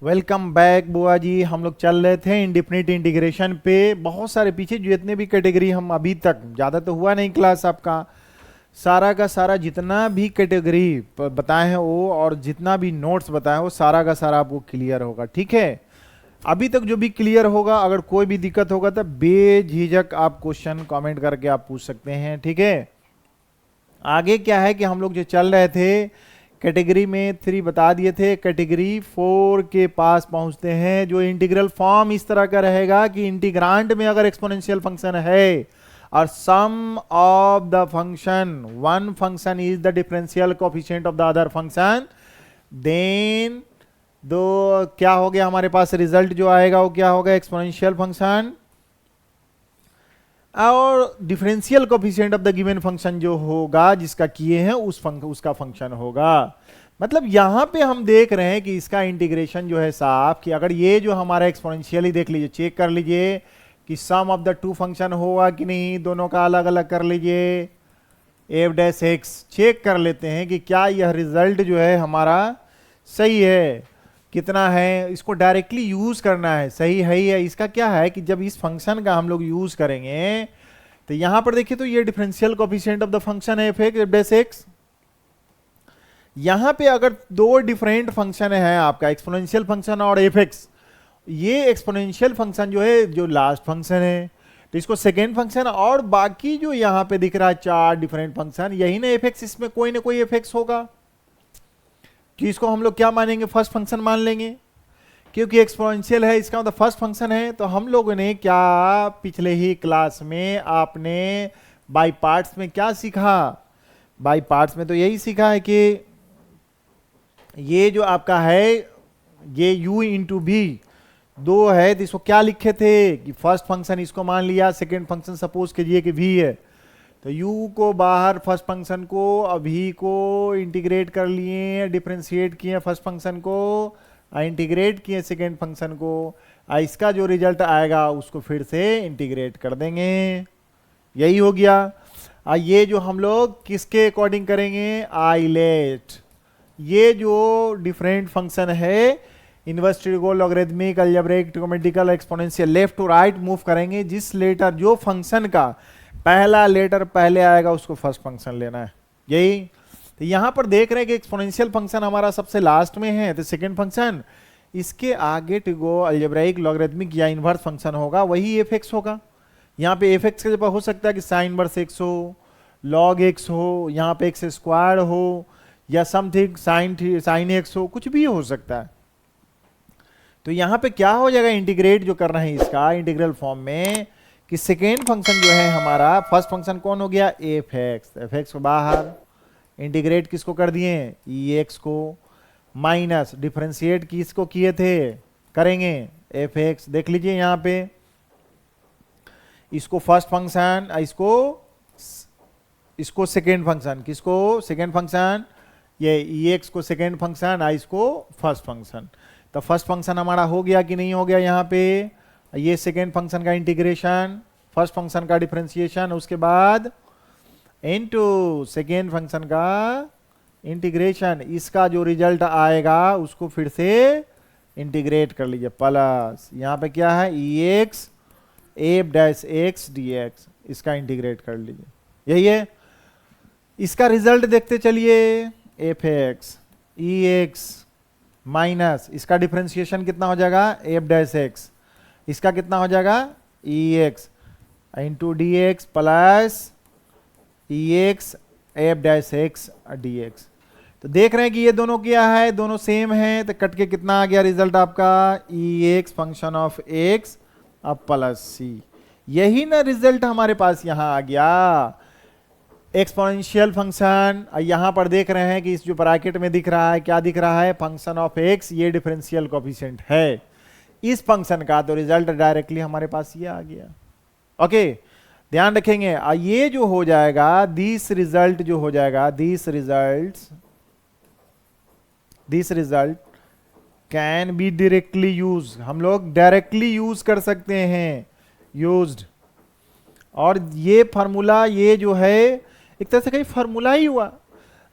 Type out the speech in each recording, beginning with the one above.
Welcome back बुआ जी। हम लोग चल रहे थे इंडिफिनिट इंटीग्रेशन पे। बहुत सारे पीछे जितने भी कैटेगरी हम अभी तक, ज़्यादा तो हुआ नहीं क्लास आपका, सारा का सारा जितना भी कैटेगरी बताए हैं वो, और जितना भी नोट्स बताए हैं वो सारा का सारा आपको क्लियर होगा। ठीक है, अभी तक जो भी क्लियर होगा, अगर कोई भी दिक्कत होगा तो बेझिझक आप क्वेश्चन कमेंट करके आप पूछ सकते हैं। ठीक है, आगे क्या है कि हम लोग जो चल रहे थे कैटेगरी में 3 बता दिए थे, कैटेगरी 4 के पास पहुंचते हैं। जो इंटीग्रल फॉर्म इस तरह का रहेगा कि इंटीग्रांड में अगर एक्सपोनेंशियल फंक्शन है और sum of the function, one function is the differential coefficient of the other function, then दो क्या हो गया हमारे पास, रिजल्ट जो आएगा वो क्या होगा, एक्सपोनेंशियल फंक्शन और differential coefficient of the given function जो होगा जिसका किए हैं उसका फंक्शन होगा। मतलब यहां पे हम देख रहे हैं कि इसका इंटीग्रेशन जो है साफ, कि अगर ये जो हमारा एक्सपोनेंशियली देख लीजिए, चेक कर लीजिए कि सम ऑफ द टू फंक्शन होगा कि नहीं, दोनों का अलग अलग कर लीजिए, एफ डैश एक्स चेक कर लेते हैं कि क्या यह रिजल्ट जो है हमारा सही है, कितना है, इसको डायरेक्टली यूज करना है, सही है ही है। इसका क्या है कि जब इस फंक्शन का हम लोग यूज करेंगे तो यहां पर देखिए तो ये differential coefficient of the function है एफ डैश एक्स। यहां पे अगर दो डिफरेंट फंक्शन है आपका, एक्सपोनेंशियल फंक्शन और एफ एक्स, ये एक्सपोनेंशियल फंक्शन जो है जो लास्ट फंक्शन है तो इसको सेकेंड फंक्शन, और बाकी जो यहां पे दिख रहा है 4 डिफरेंट फंक्शन, यही ना एफ एक्स, इसमें कोई ना कोई एफ एक्स होगा कि इसको हम लोग क्या मानेंगे, फर्स्ट फंक्शन मान लेंगे, क्योंकि एक्सपोनेंशियल है इसका मतलब फर्स्ट फंक्शन है। तो हम लोगों ने क्या पिछले ही क्लास में आपने बाय पार्ट्स में क्या सीखा, बाय पार्ट्स में तो यही सीखा है कि ये जो आपका है ये u इंटू भी दो है, तो इसको क्या लिखे थे कि फर्स्ट फंक्शन इसको मान लिया, सेकेंड फंक्शन सपोज कीजिए कि v है, तो u को बाहर फर्स्ट फंक्शन को v को इंटीग्रेट कर लिए, डिफरेंशिएट किए फर्स्ट फंक्शन को, इंटीग्रेट किए सेकेंड फंक्शन को, इसका जो रिजल्ट आएगा उसको फिर से इंटीग्रेट कर देंगे, यही हो गया। ये जो हम लोग किसके अकॉर्डिंग करेंगे, आइलेट, ये जो डिफरेंट फंक्शन है inverse trigo logarithmic algebraic trigonometrical exponential, left to right move करेंगे, जिस लेटर जो फंक्शन का पहला लेटर पहले आएगा उसको फर्स्ट फंक्शन लेना है, यही। तो यहां पर देख रहे हैं कि एक्सपोनेंशियल फंक्शन हमारा सबसे लास्ट में है, तो सेकंड फंक्शन इसके आगे ट्रिगो अलजेब्रिक लॉगरिथमिक या इनवर्स फंक्शन होगा, वही एफ एक्स होगा। यहाँ पे एफ एक्स के जगह हो सकता है कि साइन इनवर्स एक्स हो, लॉग एक्स हो, यहाँ पे एक्स स्क्वायर हो, या समथिंग साइन एक्स हो, कुछ भी हो सकता है। तो यहाँ पे क्या हो जाएगा, इंटीग्रेट जो करना है इसका इंटीग्रल फॉर्म में, कि सेकेंड फंक्शन जो है हमारा, फर्स्ट फंक्शन कौन हो गया, एफ एक्स को बाहर इंटीग्रेट किसको कर दिए, ई एक्स को, माइनस डिफरेंशिएट किसको किए थे, करेंगे एफ एक्स, देख लीजिए यहाँ पे इसको फर्स्ट फंक्शन, इसको सेकेंड फंक्शन, किसको सेकेंड फंक्शन, ये ई एक्स को सेकेंड फंक्शन, इसको फर्स्ट फंक्शन। तो फर्स्ट फंक्शन हमारा हो गया कि नहीं हो गया, यहाँ पे ये सेकेंड फंक्शन का इंटीग्रेशन, फर्स्ट फंक्शन का डिफरेंशिएशन, उसके बाद इनटू सेकेंड फंक्शन का इंटीग्रेशन, इसका जो रिजल्ट आएगा उसको फिर से इंटीग्रेट कर लीजिए, प्लस यहाँ पे क्या है, e x f dash x d x, इसका इंटीग्रेट कर लीजिए, यही है। इसका रिजल्ट देखते चलिए, f x e x minus इसका डिफरेंशिएशन कितना हो जाएगा, एफ डैश एक्स, इसका कितना हो जाएगा, e x into d x plus e x f dash x d x. तो देख रहे हैं कि ये दोनों क्या है, दोनों सेम है, तो कट के कितना आ गया रिजल्ट आपका, ई एक्स फंक्शन ऑफ एक्स अब प्लस सी, यही ना रिजल्ट हमारे पास यहां आ गया, एक्सपोनेंशियल फंक्शन। यहां पर देख रहे हैं कि इस जो ब्रैकेट में दिख रहा है, क्या दिख रहा है, फंक्शन ऑफ एक्स, ये डिफरेंशियल कोएफिशिएंट है इस फंक्शन का, तो रिजल्ट डायरेक्टली हमारे पास ये आ गया। ओके, ध्यान रखेंगे, ये जो हो जाएगा, दिस रिजल्ट जो हो जाएगा, this result can be directly use, हम लोग डायरेक्टली यूज कर सकते हैं, यूज्ड। और ये फार्मूला, ये जो है एक तरह से कहीं फार्मूला ही हुआ,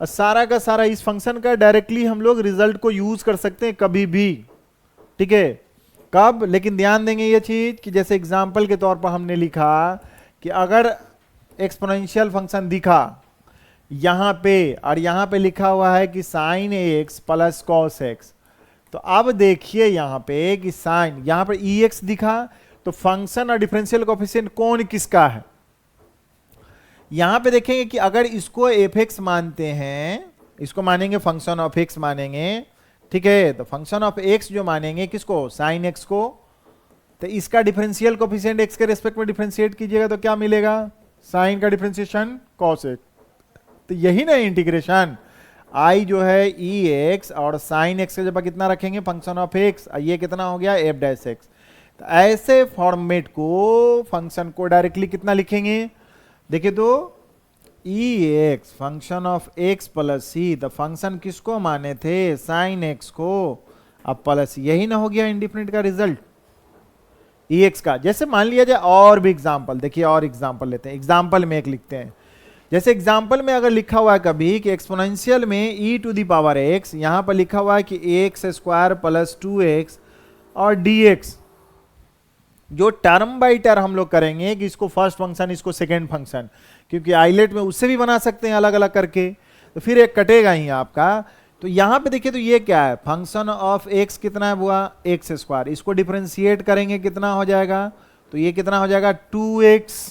सारा का सारा इस फंक्शन का डायरेक्टली हम लोग रिजल्ट को यूज कर सकते हैं कभी भी, ठीक है। कब? लेकिन ध्यान देंगे ये चीज कि जैसे एग्जाम्पल के तौर पर हमने लिखा कि अगर एक्सपोनेंशियल फंक्शन दिखा यहां पे और यहां पे लिखा हुआ है कि sine x plus cos x, तो अब देखिए यहां पे कि साइन यहां पर ई एक्स दिखा, तो फंक्शन और डिफरेंशियल कोएफिशिएंट कौन किसका है? यहां पे देखेंगे कि अगर इसको एफ एक्स मानते हैं, इसको मानेंगे फंक्शन ऑफ एक्स मानेंगे, ठीक है, तो फंक्शन ऑफ एक्स जो मानेंगे किसको? साइन एक्स को, तो इसका डिफरेंशियल कोएफिशिएंट एक्स के रिस्पेक्ट में डिफरेंशिएट कीजिएगा तो क्या मिलेगा? साइन का डिफरेंशिएशन कॉस एक्स। तो यही ना इंटीग्रेशन, आई जो है ई एक्स और साइन एक्स का जब कितना रखेंगे? फंक्शन ऑफ एक्स, ये कितना हो गया? F dash x. तो ऐसे फॉर्मेट को फंक्शन को डायरेक्टली कितना लिखेंगे? देखिए तो e x function of x plus c, तो फंक्शन किसको माने थे? साइन एक्स को, अब प्लस, यही ना हो गया इंडिफिनिट का रिजल्ट ई एक्स का। जैसे मान लिया जाए और भी एग्जाम्पल, देखिए और एग्जाम्पल लेते हैं, एग्जाम्पल में एक लिखते हैं। जैसे एग्जाम्पल में अगर लिखा हुआ है कभी कि एक्सपोनेंशियल में e to the power x, यहां पर लिखा हुआ है कि एक्स स्क्वायर प्लस 2x और dx, जो टर्म बाई टर्म हम लोग करेंगे कि इसको फर्स्ट फंक्शन इसको सेकेंड फंक्शन, क्योंकि आइलेट में उससे भी बना सकते हैं अलग अलग करके, तो फिर एक कटेगा ही आपका। तो यहां पे देखिए तो ये क्या है? फंक्शन ऑफ एक्स कितना है हुआ? एक्स स्क्वायर, इसको डिफरेंशिएट करेंगे कितना हो जाएगा? तो ये कितना हो जाएगा? 2x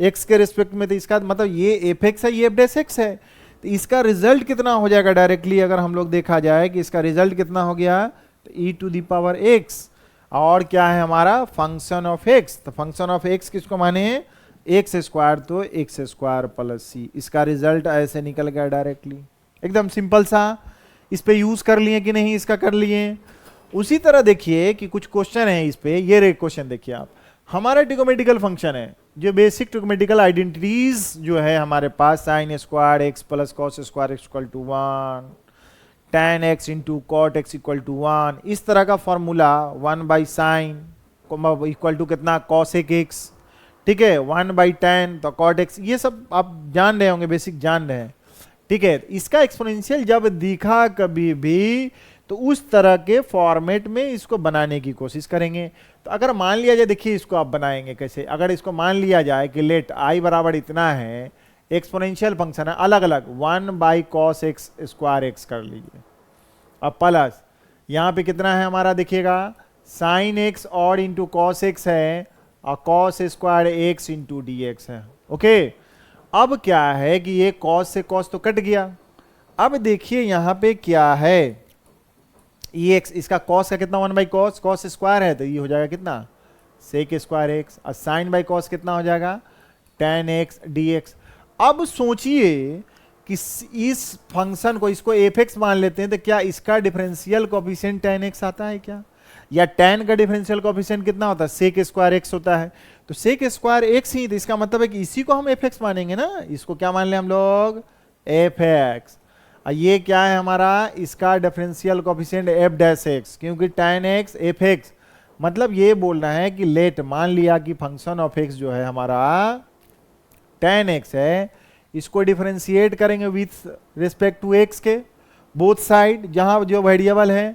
एक्स के रिस्पेक्ट में, तो इसका मतलब ये एफ एक्स है, ये एफ डैश एक्स है, तो इसका रिजल्ट कितना हो जाएगा? डायरेक्टली अगर हम लोग देखा जाए कि इसका रिजल्ट कितना हो गया, तो ई टू दी पावर एक्स, और क्या है हमारा? Function of x. तो फंक्शन ऑफ एक्स किसको माने हैं? एक्स स्क्वायर, तो एक्स स्क्वायर प्लस सी, इसका रिजल्ट ऐसे निकल गया डायरेक्टली, एकदम सिंपल सा। इस पे यूज कर लिए कि नहीं? इसका कर लिए। उसी तरह देखिए कि कुछ क्वेश्चन है इस पे, ये क्वेश्चन देखिए आप, हमारा ट्रिगोमेट्रिकल फंक्शन है, जो बेसिक ट्रिगोमेट्रिकल आइडेंटिटीज जो है हमारे पास, sine square x plus cos square x equal to 1, tan x into cot x equal to 1, इस तरह का formula 1 by sine equal to कितना? कॉसेक एक्स, ठीक है, 1 बाई tan तो कॉट एक्स, ये सब आप जान रहे होंगे, बेसिक जान रहे हैं, ठीक है। इसका एक्सपोनेंशियल जब दिखा कभी भी तो उस तरह के फॉर्मेट में इसको बनाने की कोशिश करेंगे। तो अगर मान लिया जाए, देखिए इसको आप बनाएंगे कैसे? अगर इसको मान लिया जाए कि लेट आई बराबर इतना है, एक्सपोनेंशियल फंक्शन है अलग अलग, 1 by cos x square x कर लीजिए, अब प्लस यहां पे कितना है हमारा? देखिएगा साइन एक्स और इंटू कॉस एक्स है, और cos square x into d x है, ओके। अब क्या है कि ये कॉस से कॉस तो कट गया, अब देखिए यहां पे क्या है? ई एक्स, इसका कॉस का कितना? 1 बाई कॉस, कॉस स्क्वायर है तो ये हो जाएगा कितना? सेक स्क्वायर एक्स, और साइन बाई कॉस कितना हो जाएगा? tan x d x. अब सोचिए कि इस फंक्शन को, इसको एफ एक्स मान लेते हैं, तो क्या इसका डिफरेंशियल कोएफिशिएंट tan एक्स आता है क्या? या tan का डिफरेंशियल कोएफिशिएंट कितना होता है? सेक स्क्वायर एक्स होता है, तो सेक स्क्वायर एक्स ही, तो इसका मतलब है कि इसी को हम एफ एक्स मानेंगे ना, इसको क्या मान लें हम लोग? F x. ये क्या है हमारा? इसका differential coefficient F dash x, क्योंकि tan एक्स एफ एक्स, मतलब ये बोलना है कि लेट मान लिया कि फंक्शन ऑफ एक्स जो है हमारा tan एक्स है, इसको डिफरेंशिएट करेंगे विथ रिस्पेक्ट टू एक्स के बोथ साइड, जहां जो वेरिएबल है,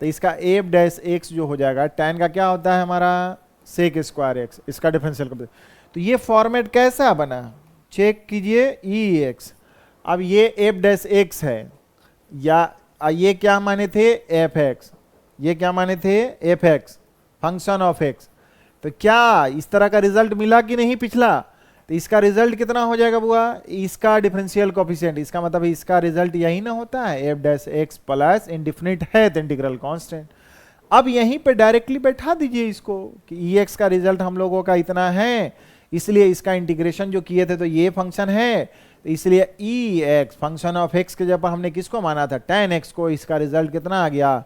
तो इसका एफ डैश एक्स जो हो जाएगा, tan का क्या होता है हमारा? सेक स्क्वायर एक्स, इसका डिफरेंशियल कोएफिशिएंट। तो ये फॉर्मेट कैसा बना? चेक कीजिए, ई एक्स, अब ये एफ डैश एक्स है, या ये क्या माने थे? एफ एक्स, ये क्या माने थे? F x function of x. तो क्या इस तरह का रिजल्ट मिला कि नहीं पिछला? तो इसका रिजल्ट कितना हो जाएगा बुआ? इसका डिफरेंशियल कोएफिशिएंट, इसका मतलब इसका रिजल्ट यही ना होता है, F dash x plus indefinite है तो इंटीग्रल कांस्टेंट। अब यहीं पे डायरेक्टली बैठा दीजिए इसको कि ई एक्स का रिजल्ट हम लोगों का इतना है, इसलिए इसका इंटीग्रेशन जो किए थे तो ये फंक्शन है, तो इसलिए ई एक्स फंक्शन ऑफ एक्स के जब हमने किसको माना था? tan एक्स को, इसका रिजल्ट कितना आ गया?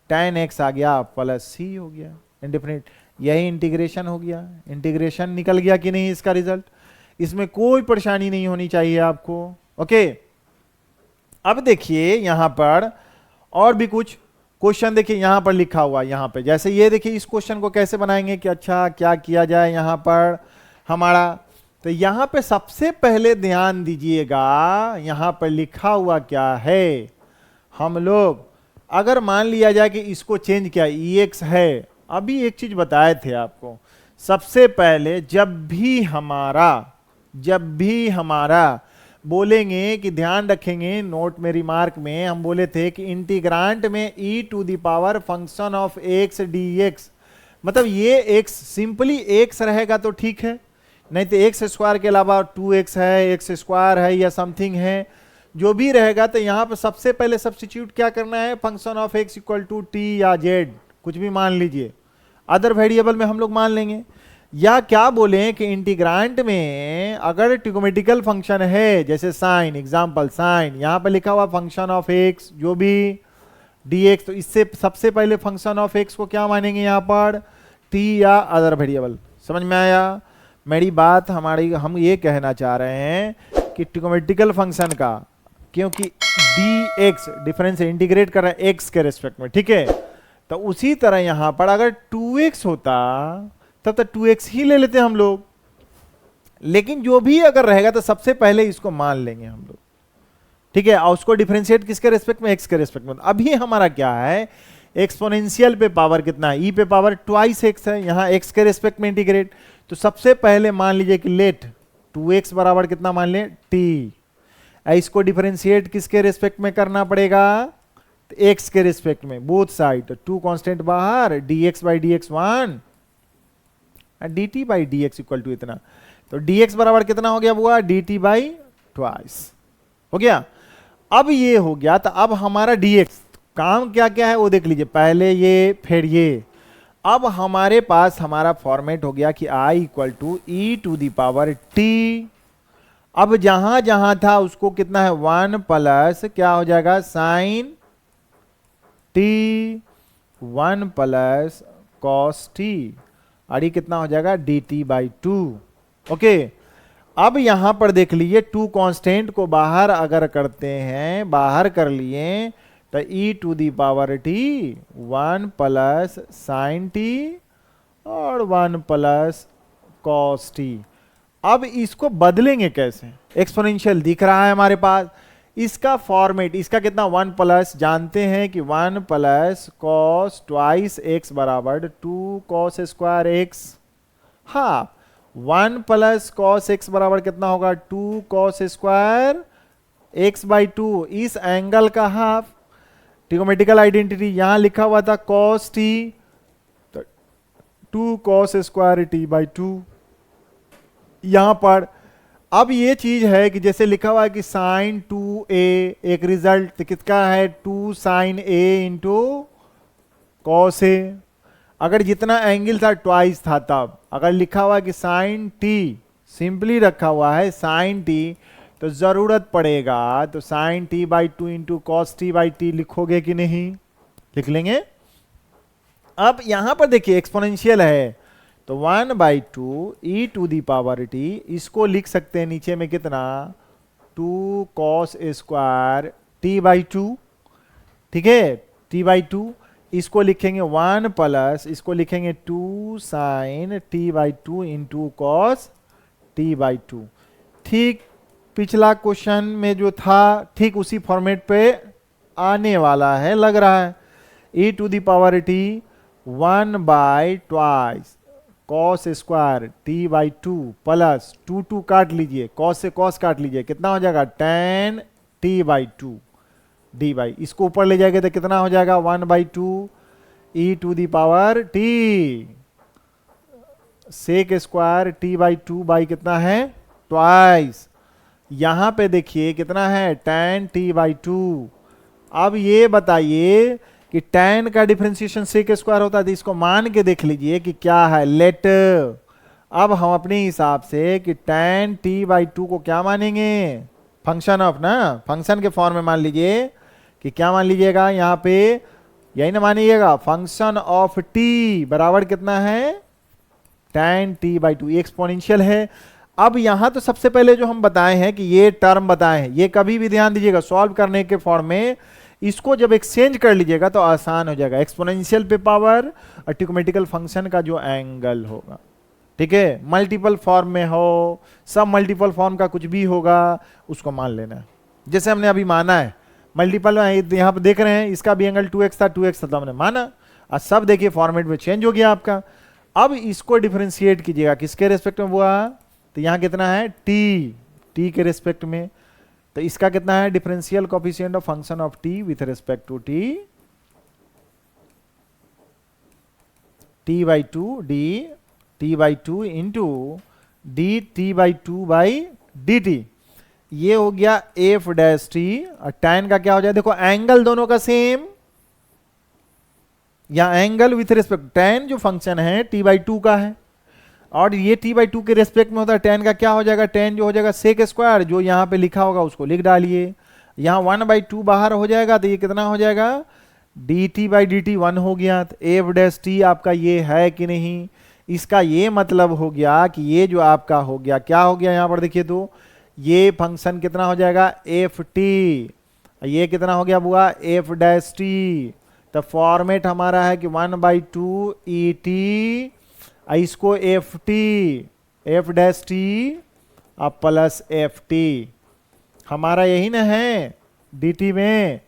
tan एक्स आ गया प्लस सी हो गया इंडिफिनिट, यही इंटीग्रेशन हो गया। इंटीग्रेशन निकल गया कि नहीं इसका रिजल्ट? इसमें कोई परेशानी नहीं होनी चाहिए आपको, ओके। अब देखिए यहां पर और भी कुछ क्वेश्चन देखिए यहां पर लिखा हुआ, यहां पे जैसे ये देखिए, इस क्वेश्चन को कैसे बनाएंगे कि अच्छा क्या किया जाए यहां पर हमारा? तो यहां पे सबसे पहले ध्यान दीजिएगा, यहां पर लिखा हुआ क्या है? हम लोग अगर मान लिया जाए कि इसको चेंज किया EX है, अभी एक चीज बताए थे आपको, सबसे पहले जब भी हमारा बोलेंगे कि ध्यान रखेंगे, नोट में रिमार्क में हम बोले थे कि इंटीग्रांट में e to the power function of x dx, मतलब ये x सिंपली x रहेगा तो ठीक है, नहीं तो एक्स स्क्वायर के अलावा 2x है, एक्स स्क्वायर है या समथिंग है, जो भी रहेगा तो यहां पर सबसे पहले सब्स्टिट्यूट क्या करना है, function of x equal to t या z, कुछ भी मान लीजिए, अदर वेरिएबल में हम लोग मान लेंगे। या क्या बोलें कि इंटीग्रांट में अगर ट्रिगोमेट्रिकल फंक्शन है, जैसे साइन, एग्जांपल साइन, यहां पर लिखा हुआ फंक्शन ऑफ x जो भी dx, तो इससे सबसे पहले फंक्शन ऑफ x को क्या मानेंगे यहां पर, t या अदर वेरिएबल। समझ में आया मेरी बात? हम ये कहना चाह रहे हैं कि ट्रिगोमेट्रिकल फंक्शन का, क्योंकि dx डिफरेंस इंटीग्रेट कर रहा है x के रेस्पेक्ट में, ठीक है, तो उसी तरह यहां पर अगर 2x होता तब तो 2x ही ले लेते हम लोग, लेकिन जो भी अगर रहेगा तो सबसे पहले इसको मान लेंगे हम लोग, ठीक है, और उसको डिफरेंशिएट किसके रेस्पेक्ट में, x के रेस्पेक्ट में। अभी हमारा क्या है, एक्सपोनेंशियल पे पावर कितना है, e पे पावर ट्वाइस x है, यहां x के रेस्पेक्ट में इंटीग्रेट, तो सबसे पहले मान लीजिए कि लेट 2x बराबर कितना मान लें, t, इसको डिफरेंशिएट किसके रेस्पेक्ट में करना पड़ेगा, तो x के रेस्पेक्ट में, बोथ साइड, तो 2 कांस्टेंट बाहर, dx by dx 1 dt by dx equal to इतना, तो dx बराबर कितना हो गया बुआ, dt बाई ट्वाइस हो गया। अब ये हो गया, तो अब हमारा dx काम क्या क्या है वो देख लीजिए, पहले ये फिर ये, अब हमारे पास हमारा फॉर्मेट हो गया कि i equal to e to the power t, अब जहां जहां था उसको कितना है 1 प्लस क्या हो जाएगा sine t 1 plus cos t, और ये कितना हो जाएगा dt बाई 2। ओके, अब यहां पर देख लीजिए 2 कांस्टेंट को बाहर अगर करते हैं, बाहर कर लिए तो e to the power t 1 plus sine t और 1 प्लस कॉस t। अब इसको बदलेंगे कैसे, एक्सपोनेंशियल दिख रहा है हमारे पास, इसका फॉर्मेट, इसका कितना 1 प्लस, जानते हैं कि 1 प्लस कॉस ट्वाइस एक्स बराबर 2 cos square x, half 1 plus cos x बराबर कितना होगा 2 कॉस स्क्वायर एक्स बाई 2, इस एंगल का हाफ, ट्रिगोमेट्रिकल आइडेंटिटी यहां लिखा हुआ था कॉस टी, तो 2 कॉस स्क्वायर टी बाई 2 यहां पर। अब ये चीज है कि जैसे लिखा हुआ है कि साइन 2a, एक रिजल्ट किसका है 2 sine a into cos a, अगर जितना एंगल था ट्वाइस था, तब अगर लिखा हुआ है कि साइन t, सिंपली रखा हुआ है साइन t, तो जरूरत पड़ेगा तो sine t by 2 into cos t by t लिखोगे कि नहीं, लिख लेंगे। अब यहां पर देखिए एक्सपोनेंशियल है, तो 1 by 2 e to the power t, इसको लिख सकते हैं नीचे में कितना 2 कॉस स्क्वायर t बाई 2, ठीक है, t बाई 2, इसको लिखेंगे 1 प्लस, इसको लिखेंगे 2 sine t by 2 into cos t by 2। ठीक पिछला क्वेश्चन में जो था ठीक उसी फॉर्मेट पे आने वाला है लग रहा है, e to the power t 1 by twice cos square t by 2 plus 2 काट लीजिए, कॉस से कॉस काट लीजिए, कितना हो जाएगा tan t by 2 d by, इसको ऊपर ले जाएंगे तो कितना हो जाएगा 1 by 2 e to the power t sec square t by 2 by कितना है ट्वाइस, यहां पे देखिए कितना है tan t बाई 2। अब ये बताइए कि tan का डिफरेंशिएशन सेक स्क्वायर होता है, तो इसको मान के देख लीजिए कि क्या है लेट। अब हम अपने हिसाब से कि tan t बाई 2 को क्या मानेंगे, फंक्शन ऑफ ना, फंक्शन के फॉर्म में मान लीजिए कि क्या मान लीजिएगा यहां पे, यही ना मानिएगा फंक्शन ऑफ t बराबर कितना है tan t बाई 2, एक्सपोनेंशियल है। अब यहां तो सबसे पहले जो हम बताए हैं कि ये टर्म बताए हैं, ये कभी भी ध्यान दीजिएगा सॉल्व करने के फॉर्म में इसको जब एक्सचेंज कर लीजिएगा तो आसान हो जाएगा, एक्सपोनेंशियल पे पावर और ट्रिगोमेट्रिकल फंक्शन का जो एंगल होगा, ठीक है, मल्टीपल फॉर्म में हो, सब मल्टीपल फॉर्म का कुछ भी होगा उसको मान लेना है, जैसे हमने अभी माना है मल्टीपल यहाँ पे देख रहे हैं, इसका भी एंगल 2x था, 2x था तो हमने माना। अब सब देखिए फॉर्मेट में चेंज हो गया आपका। अब इसको डिफरेंशिएट कीजिएगा किसके रेस्पेक्ट में हुआ, तो यहाँ कितना है t के रेस्पेक्ट में, तो इसका कितना है differential coefficient of function of t with respect to t/2 d t/2 into dt/2/dt, ये हो गया f डैश t। और tan का क्या हो जाए, देखो एंगल दोनों का सेम, या एंगल विथ रिस्पेक्ट tan जो फंक्शन है t/2 का है, और ये t/2 के रेस्पेक्ट में होता है। tan का क्या हो जाएगा, tan जो हो जाएगा sec स्क्वायर, जो यहाँ पे लिखा होगा उसको लिख डालिए, यहाँ 1/2 बाहर हो जाएगा, तो ये कितना हो जाएगा dt/dt 1 हो गया। तो f डैश t आपका ये है कि नहीं, इसका ये मतलब हो गया कि ये जो आपका हो गया, क्या हो गया यहाँ पर देखिए, तो ये फंक्शन कितना हो जाएगा ft, ये कितना हो गया बुआ f डैश t। तो फॉर्मेट हमारा है कि 1/2 et, इसको f डैश t अब प्लस ft, हमारा यही ना है dt में।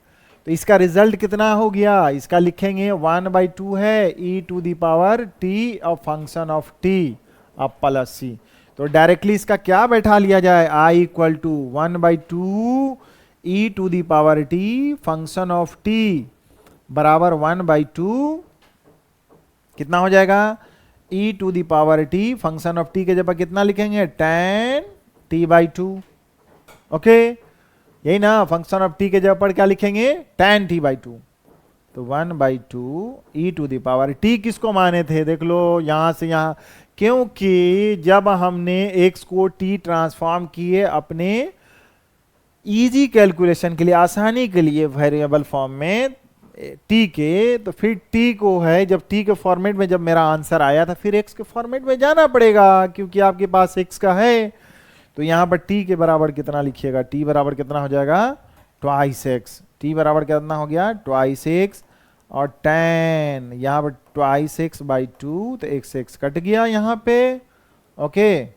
तो इसका रिजल्ट कितना हो गया, इसका लिखेंगे 1/2 है e⁻t of function of t अब प्लस c। तो डायरेक्टली इसका क्या बैठा लिया जाए, i = 1/2 e⁻t function of t बराबर 1/2 कितना हो जाएगा e⁻t फंक्शन ऑफ t के जगह कितना लिखेंगे tan t/2। ओके, यही ना, फंक्शन ऑफ t के जगह पर क्या लिखेंगे tan t/2। तो 1/2 e⁻t किसको माने थे, देख लो यहां से यहां, क्योंकि जब हमने x को t ट्रांसफॉर्म किए अपने इजी कैलकुलेशन के लिए, आसानी के लिए वेरिएबल फॉर्म में t के, तो फिर t को है जब t के फॉर्मेट में जब मेरा आंसर आया था, फिर x के फॉर्मेट में जाना पड़ेगा क्योंकि आपके पास x का है। तो यहां पर t के बराबर कितना लिखिएगा, t बराबर कितना हो जाएगा 2x, t बराबर कितना हो गया 2x, और tan यहां पर 2x/2, तो x कट गया यहां पे। ओके,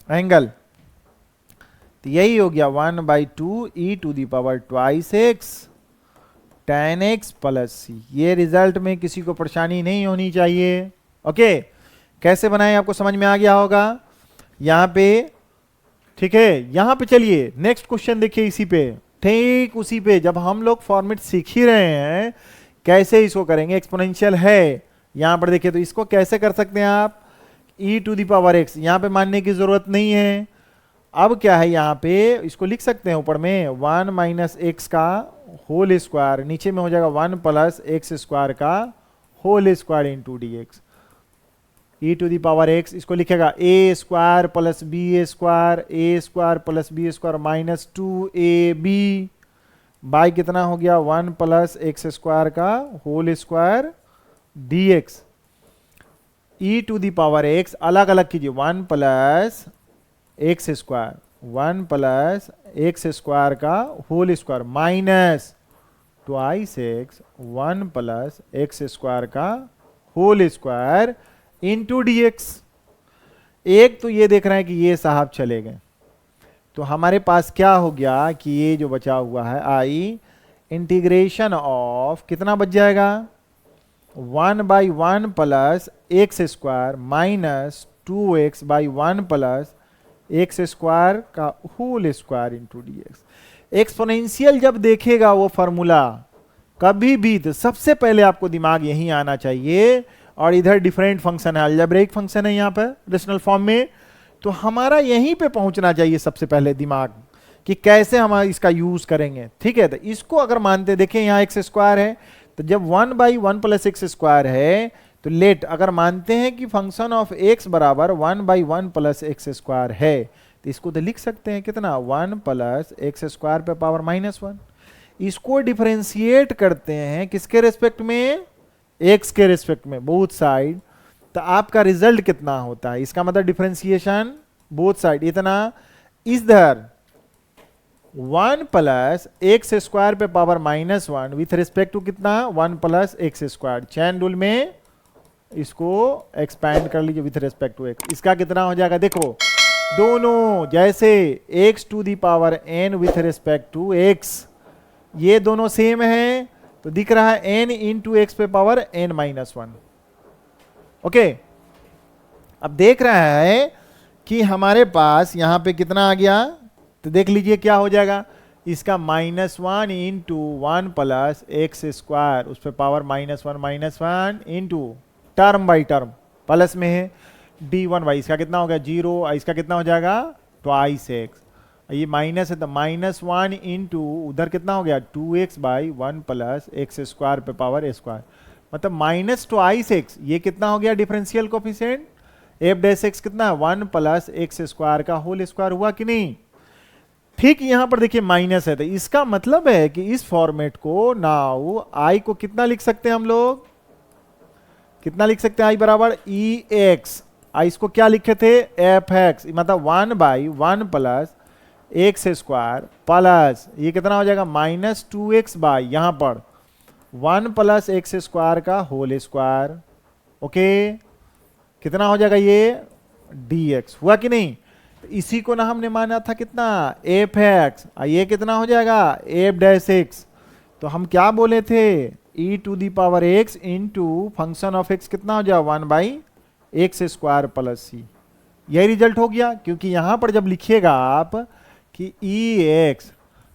एंगल तो यही हो गया 1/2 e⁻2x tan x plus c। ये रिजल्ट में किसी को परेशानी नहीं होनी चाहिए। ओके, कैसे बनाए आपको समझ में आ गया होगा यहां पे, ठीक है। यहां पे चलिए नेक्स्ट क्वेश्चन देखिए, इसी पे ठीक उसी पे, जब हम लोग फॉर्मेट सीख ही रहे हैं कैसे इसको करेंगे, एक्सपोनेंशियल है यहां पर देखिए, तो इसको कैसे कर सकते हैं आप e⁻x, यहां पे मानने की जरूरत नहीं है। अब क्या है यहाँ पे, इसको लिख सकते हैं ऊपर में 1 - x का होल स्क्वायर, नीचे में हो जाएगा 1 + x² का whole square into dx e⁻x, इसको लिखेगा a² + b² a² + b² - 2ab by कितना हो गया 1 + x² का होल स्क्वायर dx e⁻x अलग अलग कीजिए 1 + x², 1 + x² का whole square minus 2x 1 + x² का होल स्क्वायर इंटू dx। एक तो ये देख रहे हैं कि ये साहब चले गए, तो हमारे पास क्या हो गया कि ये जो बचा हुआ है i इंटीग्रेशन ऑफ कितना बच जाएगा 1/1 + x² माइनस 2x/1 + x² का whole square into dx। Exponential जब देखेगा वो फॉर्मूला कभी भी, तो सबसे पहले आपको दिमाग यहीं आना चाहिए, और इधर डिफरेंट फंक्शन है, अलजेब्रिक फंक्शन है यहाँ पर रेशनल फॉर्म में, तो हमारा यहीं पे पहुंचना चाहिए सबसे पहले दिमाग कि कैसे हम इसका यूज करेंगे। ठीक है, तो इसको अगर मानते देखें यहाँ x² है, तो जब 1/1 + x² है, तो लेट अगर मानते हैं कि फंक्शन ऑफ x बराबर 1/1 + x² है, तो इसको तो लिख सकते हैं कितना 1 + x² पे पावर -1। इसको डिफरेंशिएट करते हैं किसके रेस्पेक्ट में, x के रेस्पेक्ट में, बोथ साइड, तो आपका रिजल्ट कितना होता है, इसका मतलब डिफरेंशिएशन बोथ साइड इतना, इधर 1 + x² पे पावर -1 विथ रिस्पेक्ट टू कितना 1 + x², चैन रूल में इसको एक्सपैंड कर लीजिए विथ रिस्पेक्ट टू x। इसका कितना हो जाएगा, देखो दोनों जैसे x⁻n with respect to x, ये दोनों सेम है तो दिख रहा है n इंटू एक्स पे power n minus one. Okay, अब देख रहा है कि हमारे पास यहां पे कितना आ गया, तो देख लीजिए क्या हो जाएगा, इसका -1 इंटू 1 प्लस एक्स स्क्वायर उस पर power -1 into term by term plus में है d1 इसका कितना हो गया 0, इसका कितना हो जाएगा ट्वाइस एक्स, ये माइनस है तो -1 इंटू उधर कितना हो गया 2x by 1 plus x square पे पावर ए स्क्वायर, मतलब माइनस ट्वाइस एक्स, ये कितना हो गया differential coefficient F dash x कितना है 1 प्लस एक्स स्क्वायर का होल स्क्वायर हुआ कि नहीं। ठीक यहां पर देखिए माइनस है तो इसका मतलब है कि इस फॉर्मेट को नाउ आई को कितना लिख सकते हैं हम लोग, कितना लिख सकते हैं आई बराबर ई एक्स, इसको क्या लिखे थे एफ एक्स, मतलब 1 by 1 plus x square plus ये कितना हो जाएगा -2x बाई यहां पर 1 प्लस एक्स स्क्वायर का होल स्क्वायर। ओके, कितना हो जाएगा ये dx, हुआ कि नहीं। तो इसी को ना हमने माना था कितना एफ एक्स, ये कितना हो जाएगा एफ डैश एक्स, तो हम क्या बोले थे e to the power x into function of x कितना हो जाएगा 1 by x square plus c, यही रिजल्ट हो गया। क्योंकि यहां पर जब लिखिएगा आप कि e x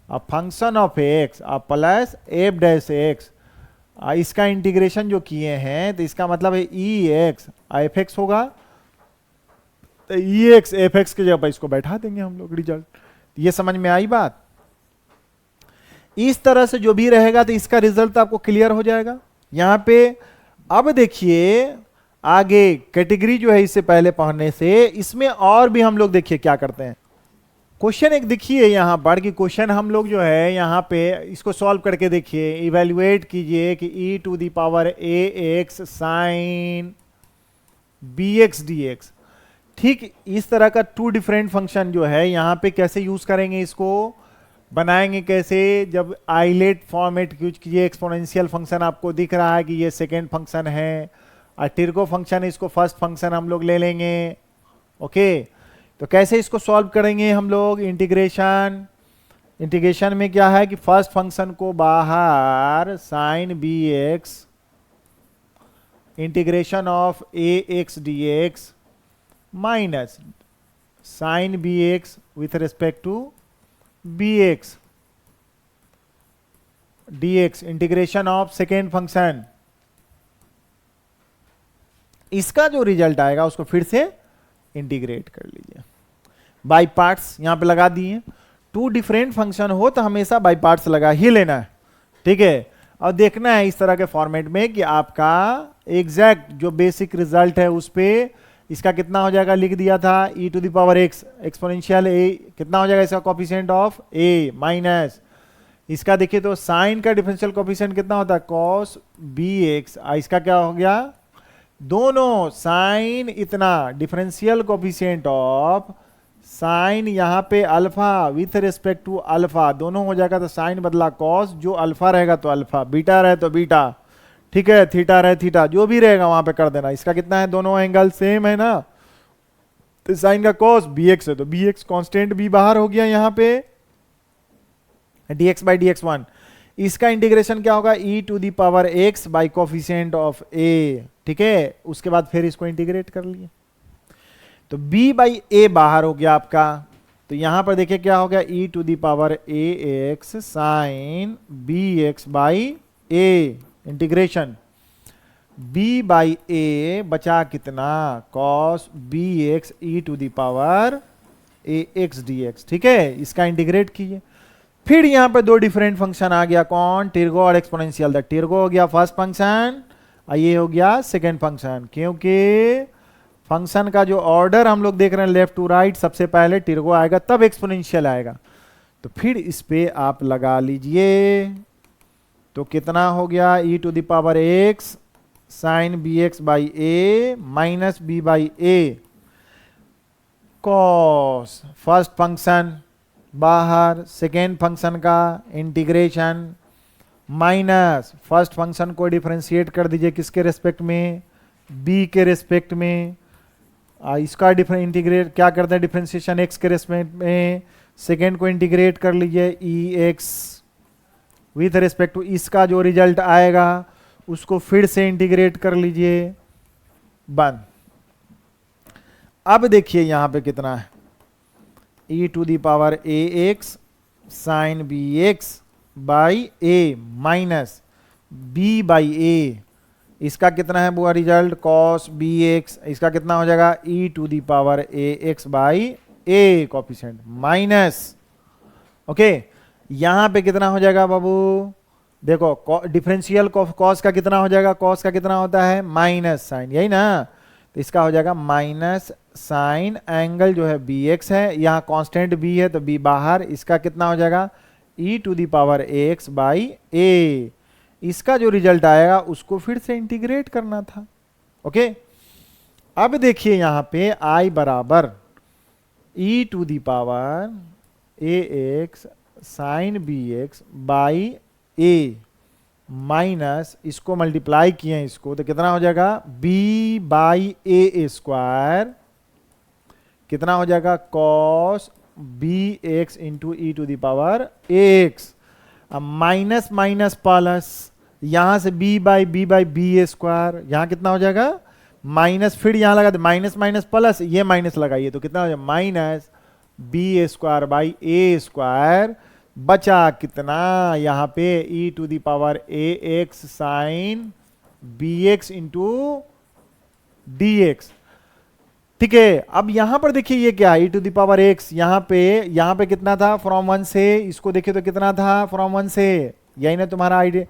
function of x plus f dash x, इसका इंटीग्रेशन जो किए हैं तो इसका मतलब है ई एक्स एफ एक्स होगा, तो ई एक्स एफ एक्स के जगह इसको बैठा देंगे हम लोग रिजल्ट। ये समझ में आई बात, इस तरह से जो भी रहेगा तो इसका रिजल्ट आपको क्लियर हो जाएगा यहां पे। अब देखिए आगे कैटेगरी जो है इससे पहले पढ़ने से, इसमें और भी हम लोग देखिए क्या करते हैं। क्वेश्चन एक देखिए यहां पर कि क्वेश्चन हम लोग जो है यहां पे इसको सॉल्व करके देखिए, इवेल्युएट कीजिए कि e to the power a x sine b x d x. ठीक इस तरह का 2 डिफरेंट फंक्शन जो है यहां पे कैसे यूज करेंगे, इसको बनाएंगे कैसे, जब आइलेट फॉर्मेट यूज कीजिए। एक्सपोनेंशियल फंक्शन आपको दिख रहा है कि ये सेकेंड फंक्शन है, और टिर्गो फंक्शन इसको फर्स्ट फंक्शन हम लोग ले लेंगे। ओके, तो कैसे इसको सॉल्व करेंगे हम लोग, इंटीग्रेशन में क्या है कि फर्स्ट फंक्शन को बाहर sine b x integration of a x d x minus sine b x with respect to b x d x integration of second function, इसका जो रिजल्ट आएगा उसको फिर से इंटीग्रेट कर लीजिए बाई पार्ट्स, यहां पे लगा दिए। 2 डिफरेंट फंक्शन हो तो हमेशा बाई पार्ट्स लगा ही लेना है, ठीक है। और देखना है इस तरह के फॉर्मेट में कि आपका एग्जैक्ट जो बेसिक रिजल्ट है उस पे इसका कितना हो जाएगा, लिख दिया था e to the power x exponential a, कितना हो जाएगा इसका कोफिशिएंट ऑफ a माइनस इसका देखिए तो साइन का डिफरेंशियल कोफिशिएंट कितना होता है cos bx, इसका क्या हो गया दोनों साइन इतना डिफरेंशियल कोफिशिएंट ऑफ साइन यहां पे alpha with respect to alpha दोनों हो जाएगा, तो साइन बदला कॉस, जो अल्फा रहेगा तो अल्फा, बीटा रहे तो बीटा, ठीक है, थीटा रहे थीटा, जो भी रहेगा वहां पे कर देना। इसका कितना है, दोनों एंगल सेम है ना, तो साइन का कॉस बी एक्स है तो बी एक्स कॉन्स्टेंट बी बाहर हो गया यहां पे, dx by d x one. इसका इंटीग्रेशन क्या होगा e to the power x by coefficient of a, ठीक है। उसके बाद फिर इसको इंटीग्रेट कर लिए तो b बाई ए बाहर हो गया आपका, तो यहां पर देखिए क्या हो गया e to the power a x sine b x by a integration b by a बचा कितना cos b x e to the power a x d x, ठीक है। इसका इंटीग्रेट कीजिए, फिर यहां पर 2 डिफरेंट फंक्शन आ गया, कौन, टिर्गो और एक्सपोनेंशियल। द टिर्गो हो गया फर्स्ट फंक्शन और ये हो गया सेकेंड फंक्शन, क्योंकि फंक्शन का जो ऑर्डर हम लोग देख रहे हैं लेफ्ट टू राइट, सबसे पहले टिर्गो आएगा तब एक्सपोनेंशियल आएगा, तो फिर इस पे आप लगा लीजिए, तो कितना हो गया e to the power x sine b x by a minus b by a cos first function बाहर, सेकेंड फंक्शन का इंटीग्रेशन माइनस फर्स्ट फंक्शन को डिफरेंशिएट कर दीजिए किसके रेस्पेक्ट में, b के रेस्पेक्ट में, इसका इंटीग्रेट क्या करते हैं डिफरेंशिएशन x के रेस्पेक्ट में, सेकेंड को इंटीग्रेट कर लीजिए e x with respect to इसका जो रिजल्ट आएगा उसको फिर से इंटीग्रेट कर लीजिए, बंद। अब देखिए यहां पे कितना है, e to the power a x sine b x by a minus b by a, इसका कितना है बुआ रिजल्ट, कॉस बी एक्स, इसका कितना हो जाएगा e to the power a x by a coefficient minus, okay यहां पे कितना हो जाएगा बाबू, देखो डिफरेंशियल कॉस का कितना हो जाएगा, कॉस का कितना होता है माइनस साइन, यही ना, तो इसका हो जाएगा माइनस साइन एंगल जो है बी एक्स है, यहाँ कांस्टेंट बी है तो बी बाहर, इसका कितना हो जाएगा e to the power a x by a, इसका जो रिजल्ट आएगा उसको फिर से इंटीग्रेट करना था, ओके। अब देखिए यहां पे i बराबर e to the power a x sine b x by a minus, इसको मल्टीप्लाई किए हैं इसको, तो कितना हो जाएगा b बाई ए स्क्वायर, कितना हो जाएगा cos b x into e to the power x, अब माइनस माइनस प्लस, यहां से b बाई बी स्क्वायर, यहां कितना हो जाएगा माइनस, फिर यहां लगा दे माइनस माइनस प्लस, ये माइनस लगाइए तो कितना हो जाएगा minus b square by a square, बचा कितना यहां पे e to the power a x sine b x into d x, ठीक है। अब यहां पर देखिए ये क्या है e to the power x, यहां पे कितना था फ्रॉम वन से, इसको देखिए तो कितना था फ्रॉम वन से, यही ना तुम्हारा आइडिया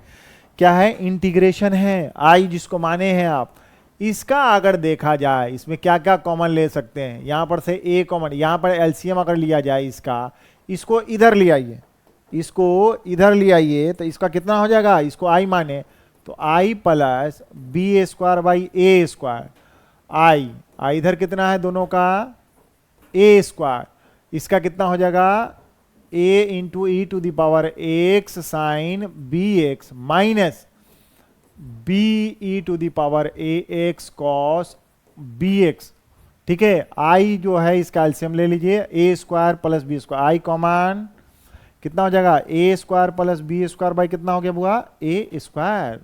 क्या है, इंटीग्रेशन है, आई जिसको माने हैं आप। इसका अगर देखा जाए इसमें क्या क्या कॉमन ले सकते हैं, यहां पर से ए कॉमन, यहां पर एलसीएम अगर लिया जाए इसका, इसको इधर ले आइए, इसको इधर ले आइए तो इसका कितना हो जाएगा, इसको आई माने तो I plus b square by a square, I इधर कितना है दोनों का ए स्क्वायर, इसका कितना हो जाएगा a into e to the power x sine b x minus b e to the power a x cos b x, ठीक है। आई जो है इसका एलसीएम ले लीजिए, a square plus b square, I common कितना हो जाएगा a square plus b square by कितना हो गया बुआ ए स्क्वायर,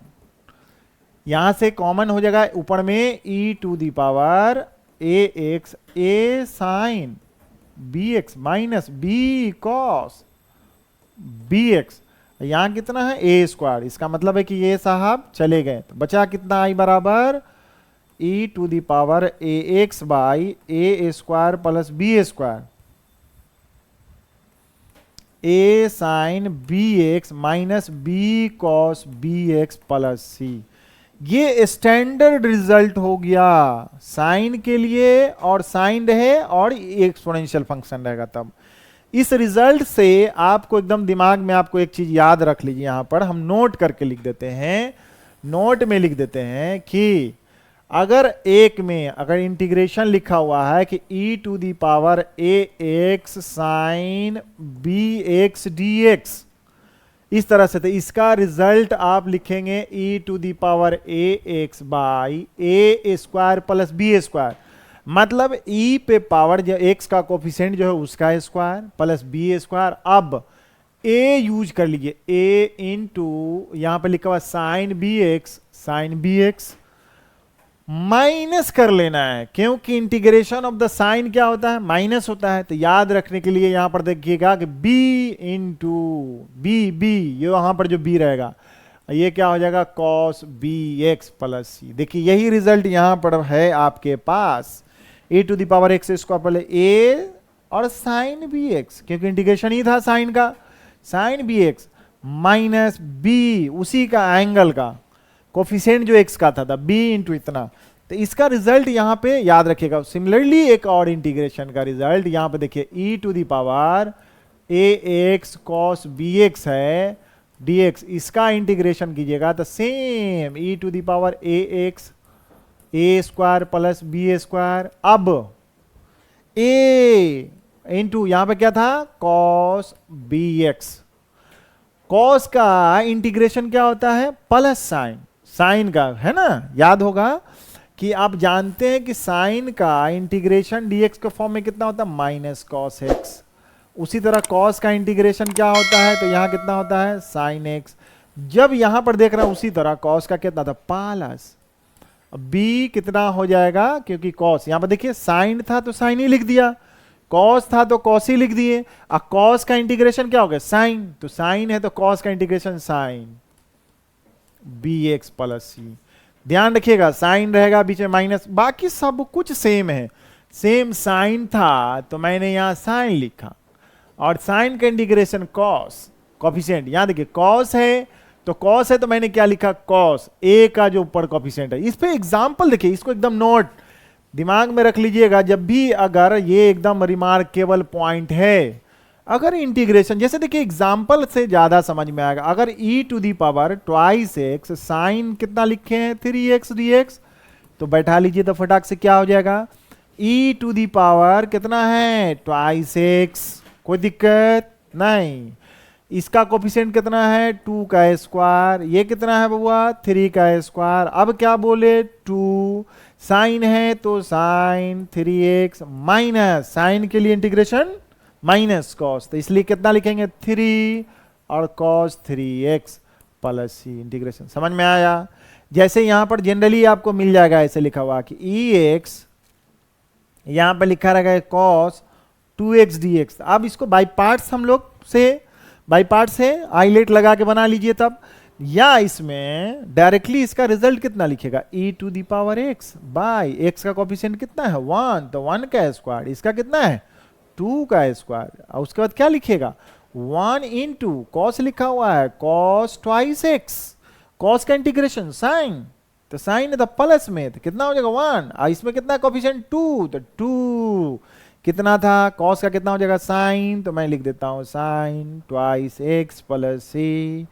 यहां से कॉमन हो जाएगा ऊपर में e to the power a x a sine b x minus b cos b x, यहां कितना है ए स्क्वायर, इसका मतलब है कि ये साहब चले गए, तो बचा कितना आई बराबर e to the power a x by a square plus b square, a sine b x minus b cos b x plus c, ये स्टैंडर्ड रिजल्ट हो गया साइन के लिए, और साइन रहे और एक्सपोनेंशियल फंक्शन रहेगा तब। इस रिजल्ट से आपको एकदम दिमाग में आपको एक चीज याद रख लीजिए, यहां पर हम नोट करके लिख देते हैं, नोट में लिख देते हैं कि अगर एक में अगर इंटीग्रेशन लिखा हुआ है कि e to the power a x sine b x d x, इस तरह से, तो इसका रिजल्ट आप लिखेंगे e to the power a x by a square plus b square, मतलब e पे पावर जो x का कोफिशिएंट जो है उसका स्क्वायर प्लस बी स्क्वायर, अब a यूज कर लीजिए, a इंटू यहां पे लिखा हुआ साइन बी एक्स माइनस कर लेना है, क्योंकि इंटीग्रेशन ऑफ द साइन क्या होता है माइनस होता है, तो याद रखने के लिए यहां पर देखिएगा कि b इंटू बी, ये वहां पर जो b रहेगा ये क्या हो जाएगा cos bx प्लस c, देखिए यही रिजल्ट यहां पर है आपके पास, a to the power x square plus a और साइन बी एक्स, क्योंकि इंटीग्रेशन ही था साइन का, sine b x minus b उसी का एंगल का कोफिशिएंट जो एक्स का था बी इंटू इतना, तो इसका रिजल्ट यहां पे याद रखिएगा। सिमिलरली एक और इंटीग्रेशन का रिजल्ट यहां पे देखिए e to the power a x cos b x है डी एक्स, इसका इंटीग्रेशन कीजिएगा तो same e to the power a x a square plus b square, अब ए इंटू यहां पे क्या था कॉस बी एक्स, कॉस का इंटीग्रेशन क्या होता है प्लस साइन, साइन का है ना, याद होगा कि आप जानते हैं कि साइन का इंटीग्रेशन डीएक्स के फॉर्म में कितना होता है माइनस कॉस एक्स, उसी तरह कॉस का इंटीग्रेशन क्या होता है, तो यहां कितना होता है साइन एक्स। जब यहां पर देख रहा हूं उसी तरह कॉस का कितना था प्लस बी कितना हो जाएगा, क्योंकि कॉस यहां पर देखिए साइन था तो साइन ही लिख दिया, कॉस था तो कॉस ही लिख दिए। अब कॉस का इंटीग्रेशन क्या हो गया साइन, तो साइन है तो कॉस का integration sine b x plus c. ध्यान रखिएगा साइन रहेगा बीच में माइनस, बाकी सब कुछ सेम है। सेम साइन था तो मैंने यहां साइन लिखा, और साइन का इंटीग्रेशन कॉस, कॉफिशिएंट यहां देखिए कॉस है तो कॉस है तो मैंने क्या लिखा कॉस ए का जो ऊपर कॉफिशिएंट है। इस पे एग्जांपल देखिए, इसको एकदम नोट दिमाग में रख लीजिएगा, जब भी अगर ये एकदम रिमार्केबल पॉइंट है, अगर इंटीग्रेशन जैसे देखिए एग्जांपल से ज्यादा समझ में आएगा। अगर e to the power twice x sine कितना लिखे हैं 3x dx, तो बैठा लीजिए तो फटाक से क्या हो जाएगा e टू दी पावर कितना है ट्वाइस एक्स, कोई दिक्कत नहीं। इसका कोफिशिएंट कितना है 2 का स्क्वायर, ये कितना है बबुआ 3 का स्क्वायर। अब क्या बोले 2 साइन है तो साइन 3x माइनस साइन के लिए इंटीग्रेशन माइनस कॉस, तो इसलिए कितना लिखेंगे 3 और कॉस 3x प्लस सी इंटीग्रेशन। समझ में आया। जैसे यहां पर जनरली आपको मिल जाएगा ऐसे लिखा हुआ कि ex यहां पर लिखा रहेगा कॉस 2x dx। अब इसको बाई पार्ट्स हम लोग से बाई पार्ट से आइलेट लगा के बना लीजिए तब, या इसमें डायरेक्टली इसका रिजल्ट कितना लिखेगा e to the power x by x का कोफिशिएंट कितना है 1, तो 1 का स्क्वायर, इसका कितना है 2 का स्क्वायर, और उसके बाद क्या लिखेगा 1 इंटू कॉस लिखा हुआ है कॉस ट्वाइस एक्स, कॉस का इंटीग्रेशन साइन, तो साइन है तो प्लस में तो कितना हो जाएगा 1, और इसमें कितना कोफिशिएंट 2, तो 2 कितना था कॉस का कितना हो जाएगा साइन, तो मैं लिख देता हूं साइन ट्वाइस एक्स प्लस सी।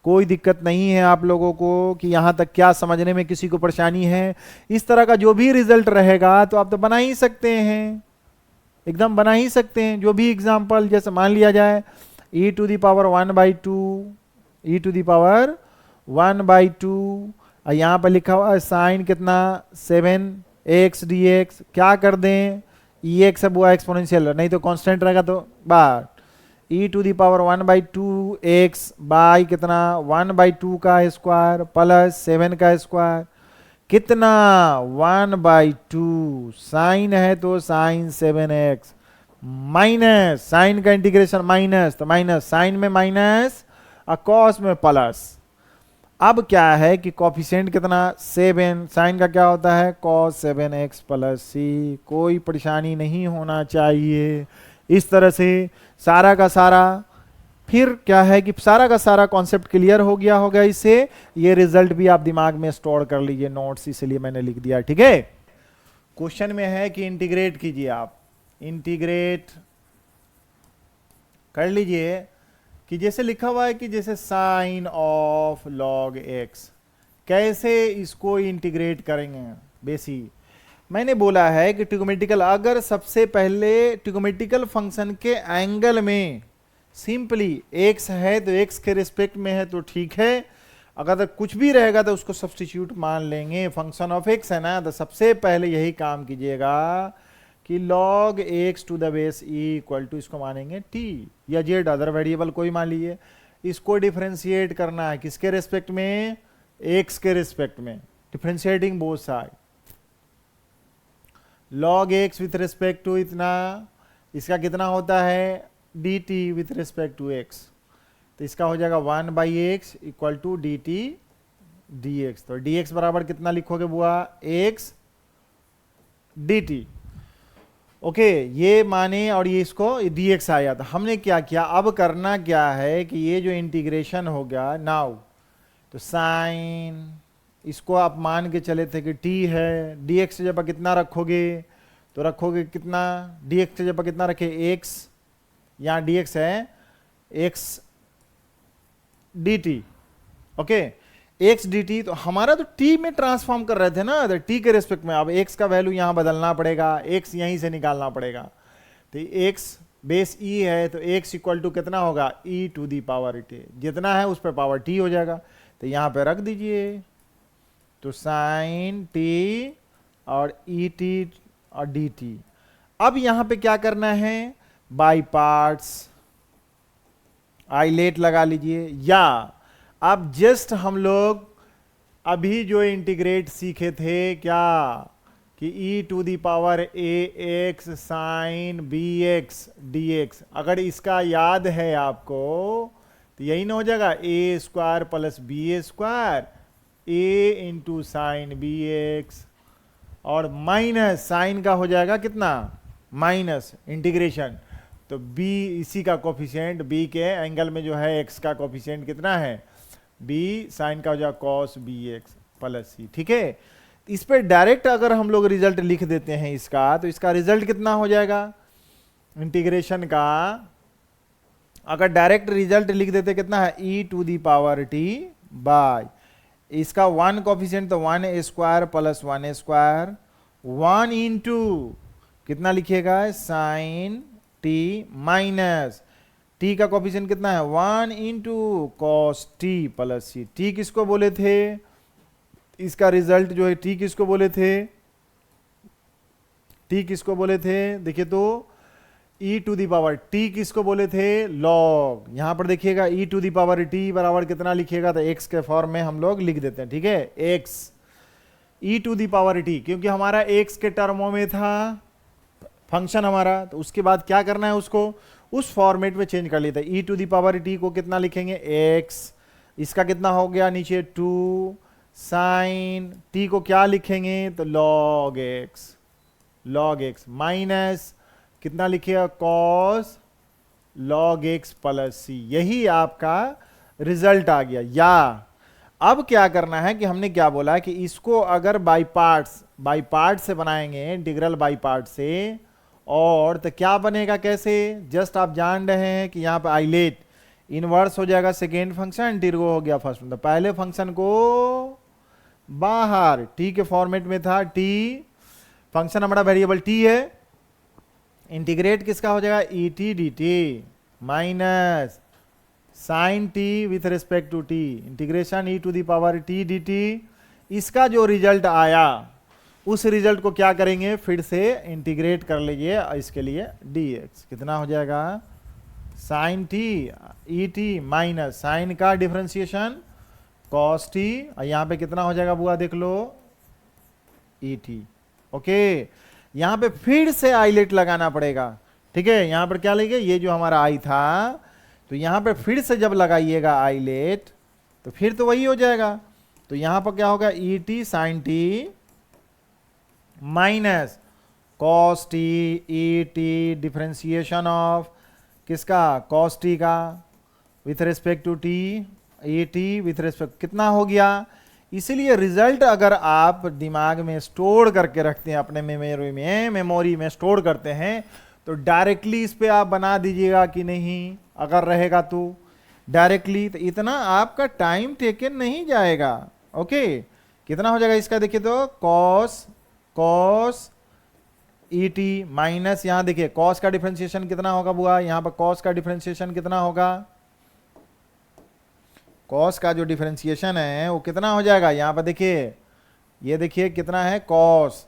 कोई दिक्कत नहीं है आप लोगों को कि यहां तक क्या समझने में किसी को परेशानी है। इस तरह का जो भी रिजल्ट रहेगा तो आप तो बना ही सकते हैं, एकदम बना ही सकते हैं। जो भी एग्जांपल जैसे मान लिया जाए e to the power 1/2, e to the power 1/2, यहां पर लिखा हुआ है साइन कितना 7x dx, क्या कर दें ex अब हुआ एक्सपोनेंशियल, नहीं तो कांस्टेंट रहेगा तो बार e to the power 1/2x by कितना 1/2 का स्क्वायर प्लस 7 का स्क्वायर, कितना 1/2 साइन है तो साइन 7x माइनस साइन का इंटीग्रेशन माइनस, तो माइनस साइन में माइनस और कॉस में प्लस। अब क्या है कि कोफिशिएंट कितना 7, साइन का क्या होता है cos 7x प्लस सी। कोई परेशानी नहीं होना चाहिए। इस तरह से सारा का सारा, फिर क्या है कि सारा का सारा कॉन्सेप्ट क्लियर हो गया होगा इससे। ये रिजल्ट भी आप दिमाग में स्टोर कर लीजिए नोट्स, इसलिए मैंने लिख दिया, ठीक है। क्वेश्चन में है कि इंटीग्रेट कीजिए, आप इंटीग्रेट कर लीजिए कि जैसे लिखा हुआ है कि जैसे साइन ऑफ लॉग एक्स, कैसे इसको इंटीग्रेट करेंगे। बेसिक मैंने बोला है कि ट्रिगोमेट्रिकल, अगर सबसे पहले ट्रिगोमेट्रिकल फंक्शन के एंगल में सिंपली एक्स है तो एक्स के रिस्पेक्ट में है तो ठीक है, अगर कुछ भी रहेगा तो उसको सब्स्टिट्यूट मान लेंगे। फंक्शन ऑफ एक्स है ना, तो सबसे पहले यही काम कीजिएगा कि log x to the base e equal to इसको मानेंगे t या z, अदर वेरिएबल कोई मान लीजिए। इसको डिफरेंशिएट करना है किसके रिस्पेक्ट में, x के रिस्पेक्ट में, differentiating both side. log x with respect to इतना, इसका कितना होता है dt with respect to x, तो इसका हो जाएगा 1/x equal to dt dx। तो dx बराबर कितना लिखोगे बुआ x dt, ओके ये माने, और ये इसको dx आया। तो हमने क्या किया, अब करना क्या है कि ये जो इंटीग्रेशन हो गया नाउ, तो साइन इसको आप मान के चले थे कि t है, dx से जब कितना रखोगे तो रखोगे कितना, dx से जब कितना रखे x, यहाँ dx है x dt, okay x dt। तो हमारा तो t में ट्रांसफॉर्म कर रहे थे ना, तो t के रिस्पेक्ट में। अब x का वैल्यू यहां बदलना पड़ेगा, x यहीं से निकालना पड़ेगा। तो x बेस e है तो x इक्वल टू कितना होगा e to the power t, जितना है उस पर पावर t हो जाएगा। तो यहां पे रख दीजिए, तो साइन t और e t और dt। अब यहां पे क्या करना है, बाई पार्ट्स, आइलेट लगा लीजिए, या अब जस्ट हम लोग अभी जो इंटीग्रेट सीखे थे क्या कि e to the power ax साइन bx dx, अगर इसका याद है आपको तो यही ना हो जाएगा a square plus b square a into sine b x, और माइनस साइन का हो जाएगा कितना माइनस इंटीग्रेशन, तो b इसी का कोफिशिएंट b के एंगल में जो है x का कोफिशिएंट कितना है b, साइन का हो जाएगा cos b x plus c. ठीक है, इस पर डायरेक्ट अगर हम लोग रिजल्ट लिख देते हैं इसका, तो इसका रिजल्ट कितना हो जाएगा इंटीग्रेशन का, अगर डायरेक्ट रिजल्ट लिख देते कितना है e to the power t by, इसका वन कोफिशिएंट तो 1 स्क्वायर प्लस 1 स्क्वायर 1 इंटू कितना लिखिएगा साइन t माइनस t का कोफिशिएंट कितना है 1 इंटू कॉस t प्लस सी। t किसको बोले थे, इसका रिजल्ट जो है t किसको बोले थे, t किसको बोले थे, देखिए तो e to the power t किसको बोले थे लॉग, यहां पर देखिएगा e to the power t बराबर कितना लिखिएगा तो x के फॉर्म में हम लोग लिख देते हैं। ठीक है, x e to the power t, क्योंकि हमारा x के टर्मों में था फंक्शन हमारा, तो उसके बाद क्या करना है उसको उस फॉर्मेट में चेंज कर लेते हैं। e to the power t को कितना लिखेंगे x, इसका कितना हो गया नीचे 2 साइन t को क्या लिखेंगे तो log x माइनस कितना लिखिएगा cos log x plus c, यही आपका रिजल्ट आ गया। या अब क्या करना है कि हमने क्या बोला कि इसको अगर बाई पार्ट्स से बनाएंगे, इंटीग्रल बाई पार्ट से, और तो क्या बनेगा कैसे, जस्ट आप जान रहे हैं कि यहाँ पे आइलेट इनवर्स हो जाएगा सेकेंड फंक्शन, टिर्गो हो गया फर्स्ट। तो पहले फंक्शन को बाहर t के फॉर्मेट में था, t फंक्शन हमारा वेरिएबल t है, इंटीग्रेट किसका हो जाएगा e t d t minus sine t with respect to t, integration e to the power t d t. इसका जो रिजल्ट आया उस रिजल्ट को क्या करेंगे फिर से इंटीग्रेट कर लीजिए, इसके लिए dx कितना हो जाएगा sine t e t minus sine का डिफरेंशिएशन कॉस टी, और यहाँ पे कितना हो जाएगा बुआ देख लो ई टी। ओके, यहाँ पे फिर से आइलेट लगाना पड़ेगा। ठीक है, यहाँ पर क्या लेंगे, ये जो हमारा आई था, तो यहाँ पे फिर से जब लगाइएगा आइलेट तो फिर तो वही हो जाएगा। तो यहाँ पर क्या होगा e t sine t minus cos t e t differentiation of किसका कॉस टी का with respect to t e t with respect कितना हो गया। इसीलिए रिजल्ट अगर आप दिमाग में स्टोर करके रखते हैं, अपने मेमोरी में स्टोर करते हैं, तो डायरेक्टली इस पे आप बना दीजिएगा कि नहीं, अगर रहेगा तो डायरेक्टली, तो इतना आपका टाइम टेकन नहीं जाएगा। ओके, कितना हो जाएगा इसका देखिए तो कॉस ई टी माइनस, यहां देखिए कॉस का डिफरेंशिएशन कितना होगा बुआ, यहां पर कॉस का डिफरेंशिएशन कितना होगा, कॉस का जो डिफरेंशिएशन है वो कितना हो जाएगा, यहाँ पर देखिए ये देखिए कितना है कॉस,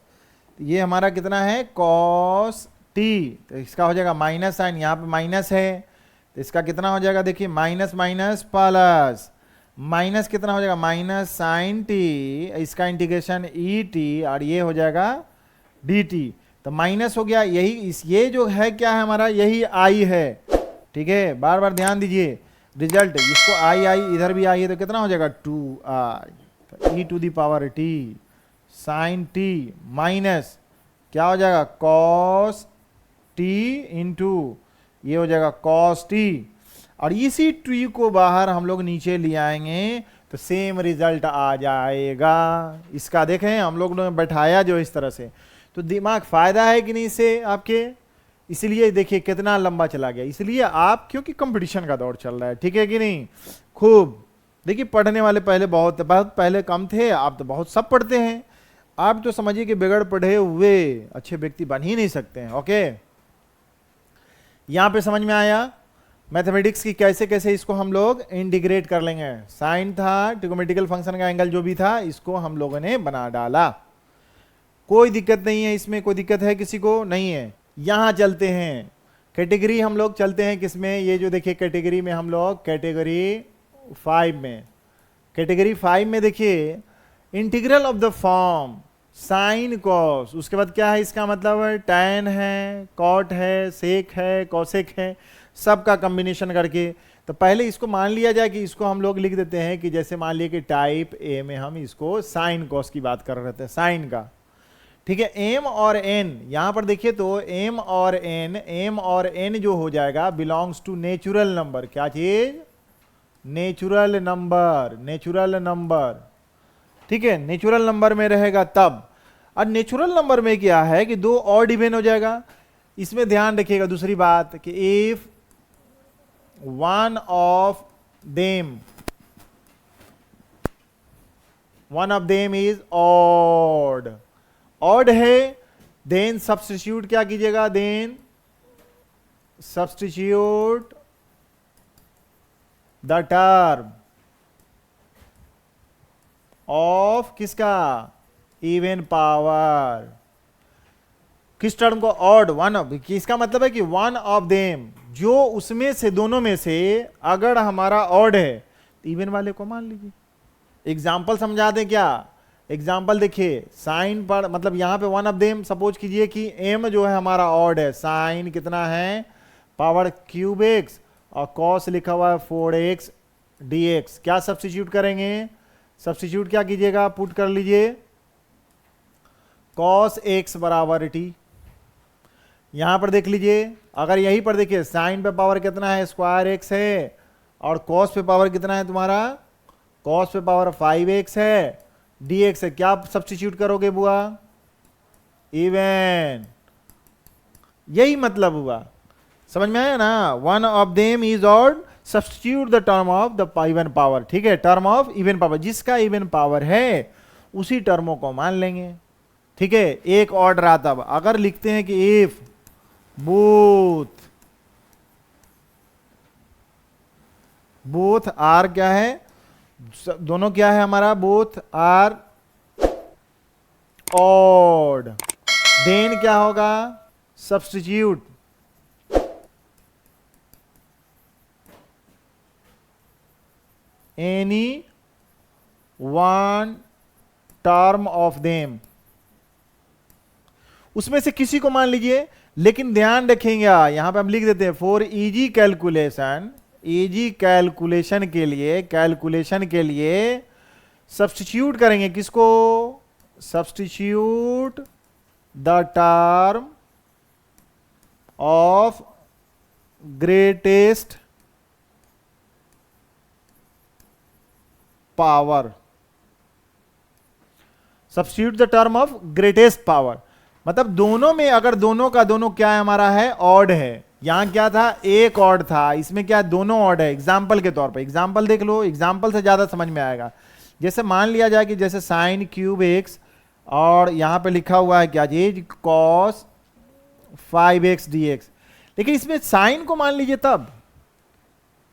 ये हमारा कितना है कॉस टी, तो इसका हो जाएगा माइनस साइन, यहाँ पे माइनस है तो इसका कितना हो जाएगा देखिए माइनस माइनस प्लस, माइनस कितना हो जाएगा माइनस साइन टी, इसका इंटीग्रेशन ई टी, और ये हो जाएगा डी टी, तो माइनस हो गया। यही ये जो है क्या है हमारा, यही आई है। ठीक है, बार बार ध्यान दीजिए रिजल्ट, इसको आई इधर भी आई है तो कितना हो जाएगा 2i e to the power t sine t minus क्या हो जाएगा कॉस टी इंटू ये हो जाएगा कॉस टी, और इसी टी को बाहर हम लोग नीचे ले आएंगे तो सेम रिजल्ट आ जाएगा। इसका देखें हम लोग ने बैठाया जो इस तरह से, तो दिमाग फायदा है कि नहीं इससे आपके, इसलिए देखिए कितना लंबा चला गया। इसलिए आप, क्योंकि कंपटीशन का दौर चल रहा है, ठीक है कि नहीं, खूब देखिए पढ़ने वाले पहले बहुत पहले कम थे, आप तो बहुत सब पढ़ते हैं। आप तो समझिए कि बगैर पढ़े हुए अच्छे व्यक्ति बन ही नहीं सकते हैं। ओके, यहां पे समझ में आया मैथमेटिक्स की कैसे कैसे इसको हम लोग इंटीग्रेट कर लेंगे। साइन था, ट्रिग्नोमेट्रिकल फंक्शन का एंगल जो भी था, इसको हम लोगों ने बना डाला, कोई दिक्कत नहीं है इसमें, कोई दिक्कत है किसी को नहीं है। यहां चलते हैं, कैटेगरी हम लोग चलते हैं किसमें, ये जो देखिए कैटेगरी में हम लोग कैटेगरी 5 में, कैटेगरी 5 में देखिए integral of the form sine cos, उसके बाद क्या है इसका मतलब है टैन है, कॉट है, सेक है, कॉसेक है, सबका कॉम्बिनेशन करके। तो पहले इसको मान लिया जाए कि इसको हम लोग लिख देते हैं कि जैसे मान लिया कि टाइप ए में हम इसको साइन कॉस की बात कर रहे थे, साइन का, ठीक है। एम और एन यहां पर देखिए तो एम और एन जो हो जाएगा बिलोंग्स टू नेचुरल नंबर, क्या चीज, नेचुरल नंबर, नेचुरल नंबर, ठीक है, नेचुरल नंबर में रहेगा तब। और नेचुरल नंबर में क्या है कि दो ऑड इवन हो जाएगा। इसमें ध्यान रखिएगा दूसरी बात कि if one of them is odd, odd है, देन सब्स्टिट्यूट क्या कीजिएगा, then substitute the term of किसका, इवन पावर, किस टर्म को, ऑड, वन ऑफ, इसका मतलब है कि वन ऑफ देम, जो उसमें से दोनों में से अगर हमारा ऑड है तो इवन वाले को मान लीजिए। एग्जाम्पल समझा दें क्या, एग्जाम्पल देखिए, साइन पर मतलब यहां पे वन ऑफ देम, सपोज कीजिए कि एम जो है हमारा ऑड है, साइन कितना है, पावर क्यूब एक्स, और कॉस लिखा हुआ है 4x dx, क्या सब्स्टिट्यूट करेंगे, सब्स्टिट्यूट क्या कीजिएगा, पुट कर लीजिए कॉस x बराबर टी। यहां पर देख लीजिए, अगर यहीं पर देखिए साइन पे पावर कितना है, स्क्वायर एक्स है, और कॉस पे पावर कितना है तुम्हारा, कॉस पे पावर 5x है, dx है, क्या सब्स्टिट्यूट करोगे बुआ, इवन, यही मतलब हुआ, समझ में आया ना, one of them is odd, substitute the term of the even power, ठीक है, टर्म ऑफ इवन पावर, जिसका इवन पावर है उसी टर्मों को मान लेंगे, ठीक है। एक ऑड रहा तब अगर लिखते हैं कि इफ बोथ आर क्या है, दोनों क्या है हमारा, बोथ आर ऑड, देन क्या होगा, substitute any one term of them, उसमें से किसी को मान लीजिए। लेकिन ध्यान रखेंगे यहां पे हम लिख देते हैं for easy calculation, easy calculation के लिए सब्स्टिट्यूट करेंगे किसको, substitute the term of greatest power, substitute the term of greatest power, मतलब दोनों में अगर दोनों का दोनों क्या है हमारा है, ऑड है, यहां क्या था, एक ऑड था, इसमें क्या दोनों ऑड है। एग्जाम्पल के तौर पे एग्जाम्पल देख लो, एग्जाम्पल से ज्यादा समझ में आएगा। जैसे मान लिया जाए कि जैसे साइन क्यूब एक्स और यहां पे लिखा हुआ है क्या चीज, कॉस 5x dx, लेकिन इसमें साइन को मान लीजिए तब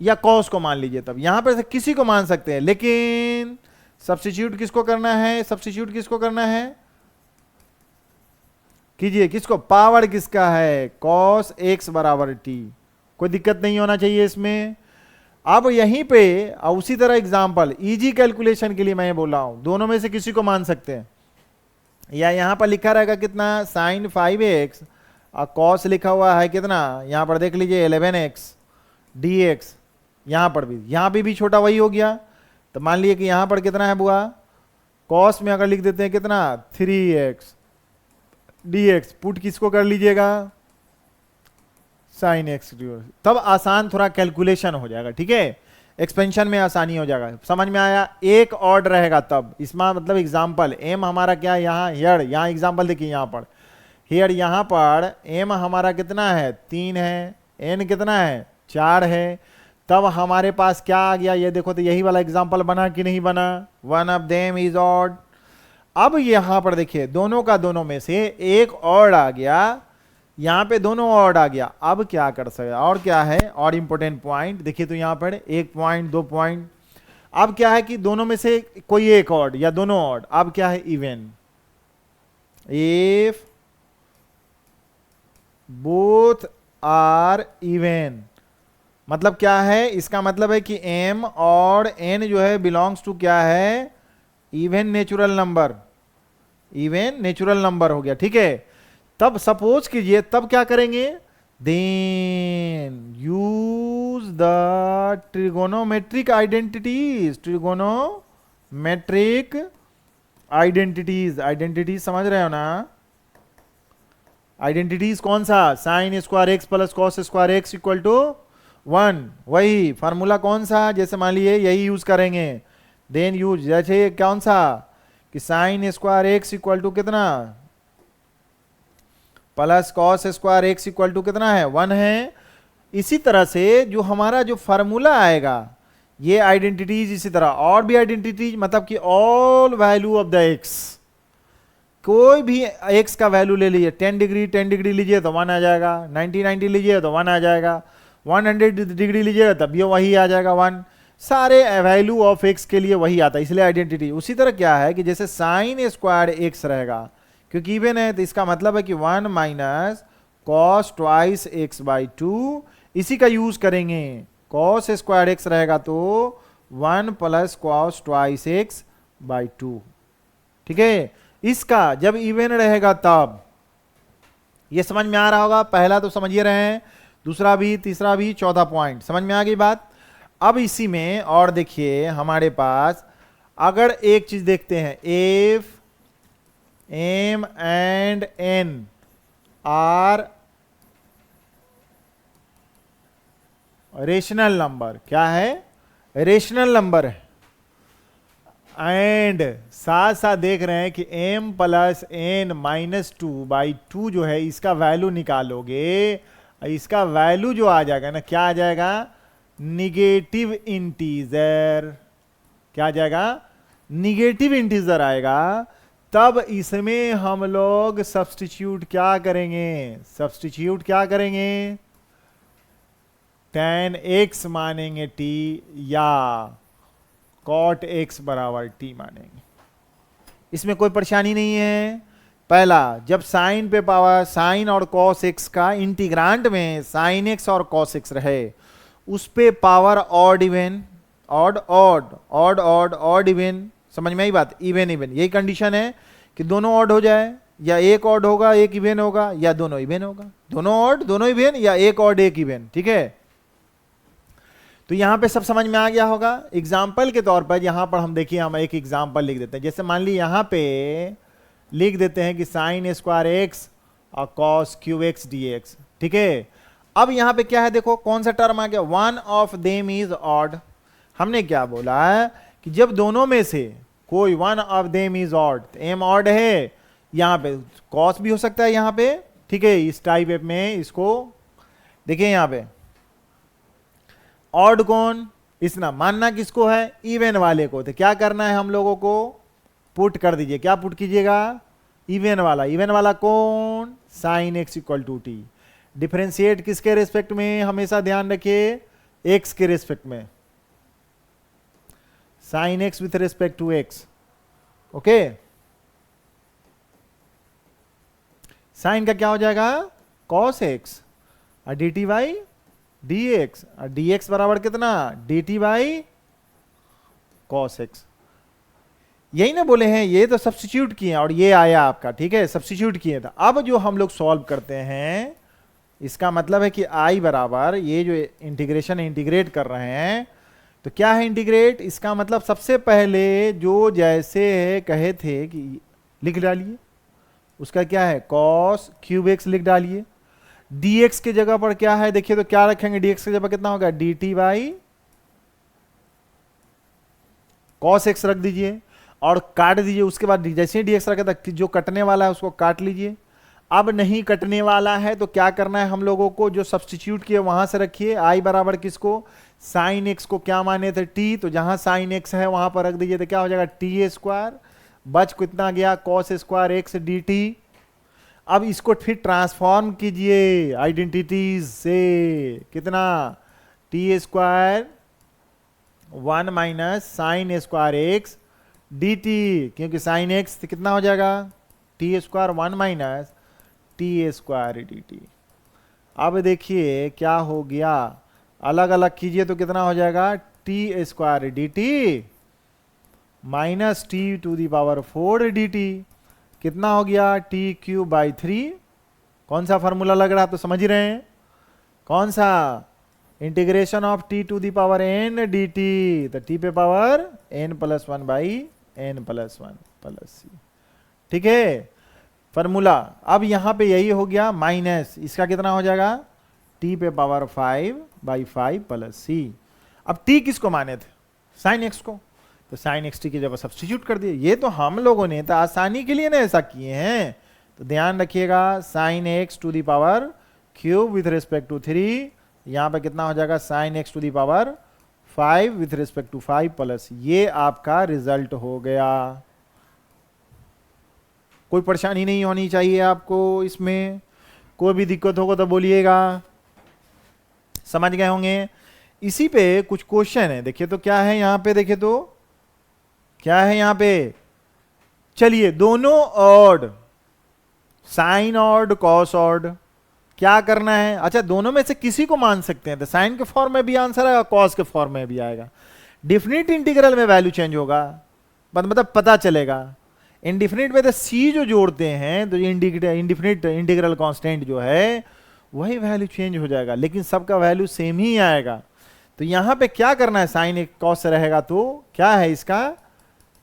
या कॉस को मान लीजिए तब, यहां पर किसी को मान सकते हैं, लेकिन सब्स्टिट्यूट किसको करना है, सब्स्टिट्यूट किसको करना है, कीजिए किसको, पावर किसका है, cos x बराबर टी, कोई दिक्कत नहीं होना चाहिए इसमें। अब यहीं पे उसी तरह एग्जांपल इजी कैलकुलेशन के लिए मैं बोल रहा हूं, दोनों में से किसी को मान सकते हैं, या यहां पर लिखा रहेगा कितना, साइन 5x और cos लिखा हुआ है कितना, यहां पर देख लीजिए 11x dx, यहां पर भी छोटा वही हो गया। तो मान लिया कि यहां पर कितना है बुआ, cos में अगर लिख देते हैं कितना 3x dx, पुट किसको कर लीजिएगा, साइन x, तब आसान थोड़ा कैलकुलेशन हो जाएगा, ठीक है, एक्सपेंशन में आसानी हो जाएगा। समझ में आया, एक ऑड रहेगा तब, इसमें मतलब एग्जांपल एम हमारा क्या है, यहाँ हेयर, यहाँ एग्जांपल देखिए, यहाँ पर हेयर, यहाँ पर एम हमारा कितना है 3 है, एन कितना है 4 है, तब हमारे पास क्या आ गया, ये देखो तो यही वाला एग्जांपल बना कि नहीं बना, one of them is odd. अब यहां पर देखिए दोनों का दोनों में से एक ऑड आ गया, यहां पे दोनों ऑड आ गया, अब क्या कर सकते, और क्या है, और इंपॉर्टेंट पॉइंट देखिए, तो यहां पर 1 पॉइंट 2 पॉइंट, अब क्या है कि दोनों में से कोई एक ऑड या दोनों ऑड, अब क्या है, even, if both are even. मतलब क्या है, इसका मतलब है कि m और n जो है बिलोंग्स टू क्या है, even natural number, even natural number हो गया, ठीक है। तब सपोज कीजिए, तब क्या करेंगे, then use the trigonometric identities, trigonometric identities, identities समझ रहे हो ना, आइडेंटिटीज कौन सा, sine square x plus cos square x equal to 1, वही फार्मूला कौन सा, जैसे मान लीजिए यही यूज करेंगे। देन यूज जैसे कौन सा कि sine square x equal to कितना, plus cos square x equal to कितना है, 1 है। इसी तरह से जो हमारा जो फार्मूला आएगा, ये आइडेंटिटीज इसी तरह और भी आइडेंटिटीज, मतलब कि all value of the x, कोई भी एक्स का वैल्यू ले लीजिए, 10 डिग्री लीजिए तो 1 आ जाएगा, 90 लीजिए तो 1 आ जाएगा, 100 डिग्री लीजिए तब भी वही आ जाएगा 1, सारे वैल्यू ऑफ एक्स के लिए वही आता है, इसलिए आइडेंटिटी। उसी तरह क्या है कि जैसे साइन स्क्वायर एक्स रहेगा, क्योंकि इवन है तो इसका मतलब है कि 1 minus cos twice x by 2, इसी का यूज करेंगे। कॉस स्क्वायर एक्स रहेगा तो 1 plus cos twice x by 2, ठीक है। इसका जब इवन रहेगा तब, ये समझ में आ रहा होगा, पहला तो समझिए रहे हैं, दूसरा भी, तीसरा भी, चौथा पॉइंट समझ में आ गई बात। अब इसी में और देखिए हमारे पास अगर एक चीज देखते हैं, f m and n are rational number, क्या है, रेशनल नंबर है। एंड साथ साथ देख रहे हैं कि m प्लस एन माइनस 2/2 जो है, इसका वैल्यू निकालोगे, इसका वैल्यू जो आ जाएगा ना, क्या आ जाएगा, निगेटिव इंटीजर, क्या आ जाएगा, निगेटिव इंटीजर आएगा। तब इसमें हम लोग सब्स्टिट्यूट क्या करेंगे, सब्स्टिट्यूट क्या करेंगे, tan x मानेंगे t या cot x बराबर t मानेंगे, इसमें कोई परेशानी नहीं है। पहला, जब साइन पे पावर, साइन और cos x का इंटीग्रांट में साइन x और cos x रहे, उस पे power odd even, odd odd odd odd odd even, समझ में आई बात, इवन इवन, यही कंडीशन है कि दोनों ऑड हो जाए, या एक ऑड होगा एक इवन होगा, या दोनों इवन होगा, दोनों ऑड दोनों इवन, या एक ऑड एक इवन, ठीक है। तो यहां पे सब समझ में आ गया होगा। एग्जाम्पल के तौर पर यहां पर हम देखिए, हम एक एग्जाम्पल लिख देते हैं, जैसे मान ली यहां पे लिख देते हैं कि साइन स्क्वायर एक्स और cos cube x d x, ठीक है। अब यहां पे क्या है, देखो कौन सा टर्म आ गया, one of them is odd. हमने क्या बोला है कि जब दोनों में से कोई one of them is odd, m odd है, यहां पे कॉस भी हो सकता है यहां पे, ठीक है। इस टाइप में इसको देखिए, यहां पे ऑड कौन, इसना मानना किसको है, इवन वाले को, तो क्या करना है हम लोगों को, पुट कर दीजिए, क्या पुट कीजिएगा, इवन वाला। इवन वाला कौन, sine x equal to t. Differentiate किसके रेस्पेक्ट में, हमेशा ध्यान रखिए, एक्स के रेस्पेक्ट में, sine x with respect to x, okay. Sine का क्या हो जाएगा, कॉस एक्स, और d t by d x, और डी एक्स बराबर कितना, d t by cos x. यही ना बोले हैं, ये तो सब्स्टिट्यूट किए और ये आया आपका, ठीक है, सब्स्टिट्यूट किए था। अब जो हम लोग सॉल्व करते हैं, इसका मतलब है कि आई बराबर, ये जो इंटीग्रेशन इंटीग्रेट कर रहे हैं, तो क्या है इंटीग्रेट, इसका मतलब सबसे पहले जो जैसे कहे थे कि लिख डालिए, उसका क्या है, कॉस क्यूब एक्स लिख डालिए। dx के जगह पर क्या है, देखिए तो क्या रखेंगे, dx की जगह कितना होगा, dt बाई कॉस एक्स रख दीजिए और काट दीजिए। उसके बाद जैसे ही dx रखे था, जो कटने वाला है उसको काट लीजिए। अब नहीं कटने वाला है तो क्या करना है हम लोगों को, जो सब्स्टिट्यूट किए वहां से रखिए, आई बराबर किसको, साइन एक्स को क्या माने थे, टी, तो जहां साइन एक्स है वहां पर रख दीजिए, तो क्या हो जाएगा, टी स्क्वायर, बच कितना गया, cos square x D T. अब इसको फिर ट्रांसफॉर्म कीजिए आइडेंटिटीज से, कितना, T square 1 minus sine square x D T, क्योंकि साइन एक्स कितना हो जाएगा, t square 1 minus T square d T. अब देखिए क्या हो गया, अलग अलग कीजिए तो कितना हो जाएगा, t square d t minus t to the power 4 d t, कितना हो गया, टी क्यूब बाई 3। कौन सा फॉर्मूला लग रहा है, तो समझ ही रहे हैं कौन सा, integration of t to the power n d t, तो टी पे power n plus 1 by n plus 1 plus c. ठीक है फॉर्मूला। अब यहां पे यही हो गया माइनस, इसका कितना हो जाएगा, टी पे पावर 5 बाई 5 प्लस सी। अब टी किसको माने थे, साइन एक्स को, तो साइन एक्स टी की जगह सब्स्टिट्यूट कर दिए। ये तो हम लोगों ने तो आसानी के लिए ना ऐसा किए हैं, तो ध्यान रखिएगा sine x to the power cube with respect to 3, यहां पे कितना हो जाएगा sine x to the power 5 with respect to 5 plus, ये आपका रिजल्ट हो गया। कोई परेशानी नहीं होनी चाहिए आपको, इसमें कोई भी दिक्कत होगा तो बोलिएगा, समझ गए होंगे। इसी पे कुछ क्वेश्चन है, देखिए तो क्या है यहां पे, देखिए तो क्या है यहां पे, चलिए दोनों odd, sine odd cos odd, क्या करना है, अच्छा दोनों में से किसी को मान सकते हैं, तो साइन के फॉर्म में भी आंसर आएगा, कॉस के फॉर्म में भी आएगा। डिफिनिट इंटीग्रल में वैल्यू चेंज होगा, मतलब पता चलेगा। इंडिफिनिट में तो सी जो जोड़ते हैं तो इंडिफिनिट इंटीग्रल कांस्टेंट जो है वही वैल्यू चेंज हो जाएगा, लेकिन सबका वैल्यू सेम ही आएगा। तो यहां पे क्या करना है, साइन एक कॉस रहेगा तो क्या है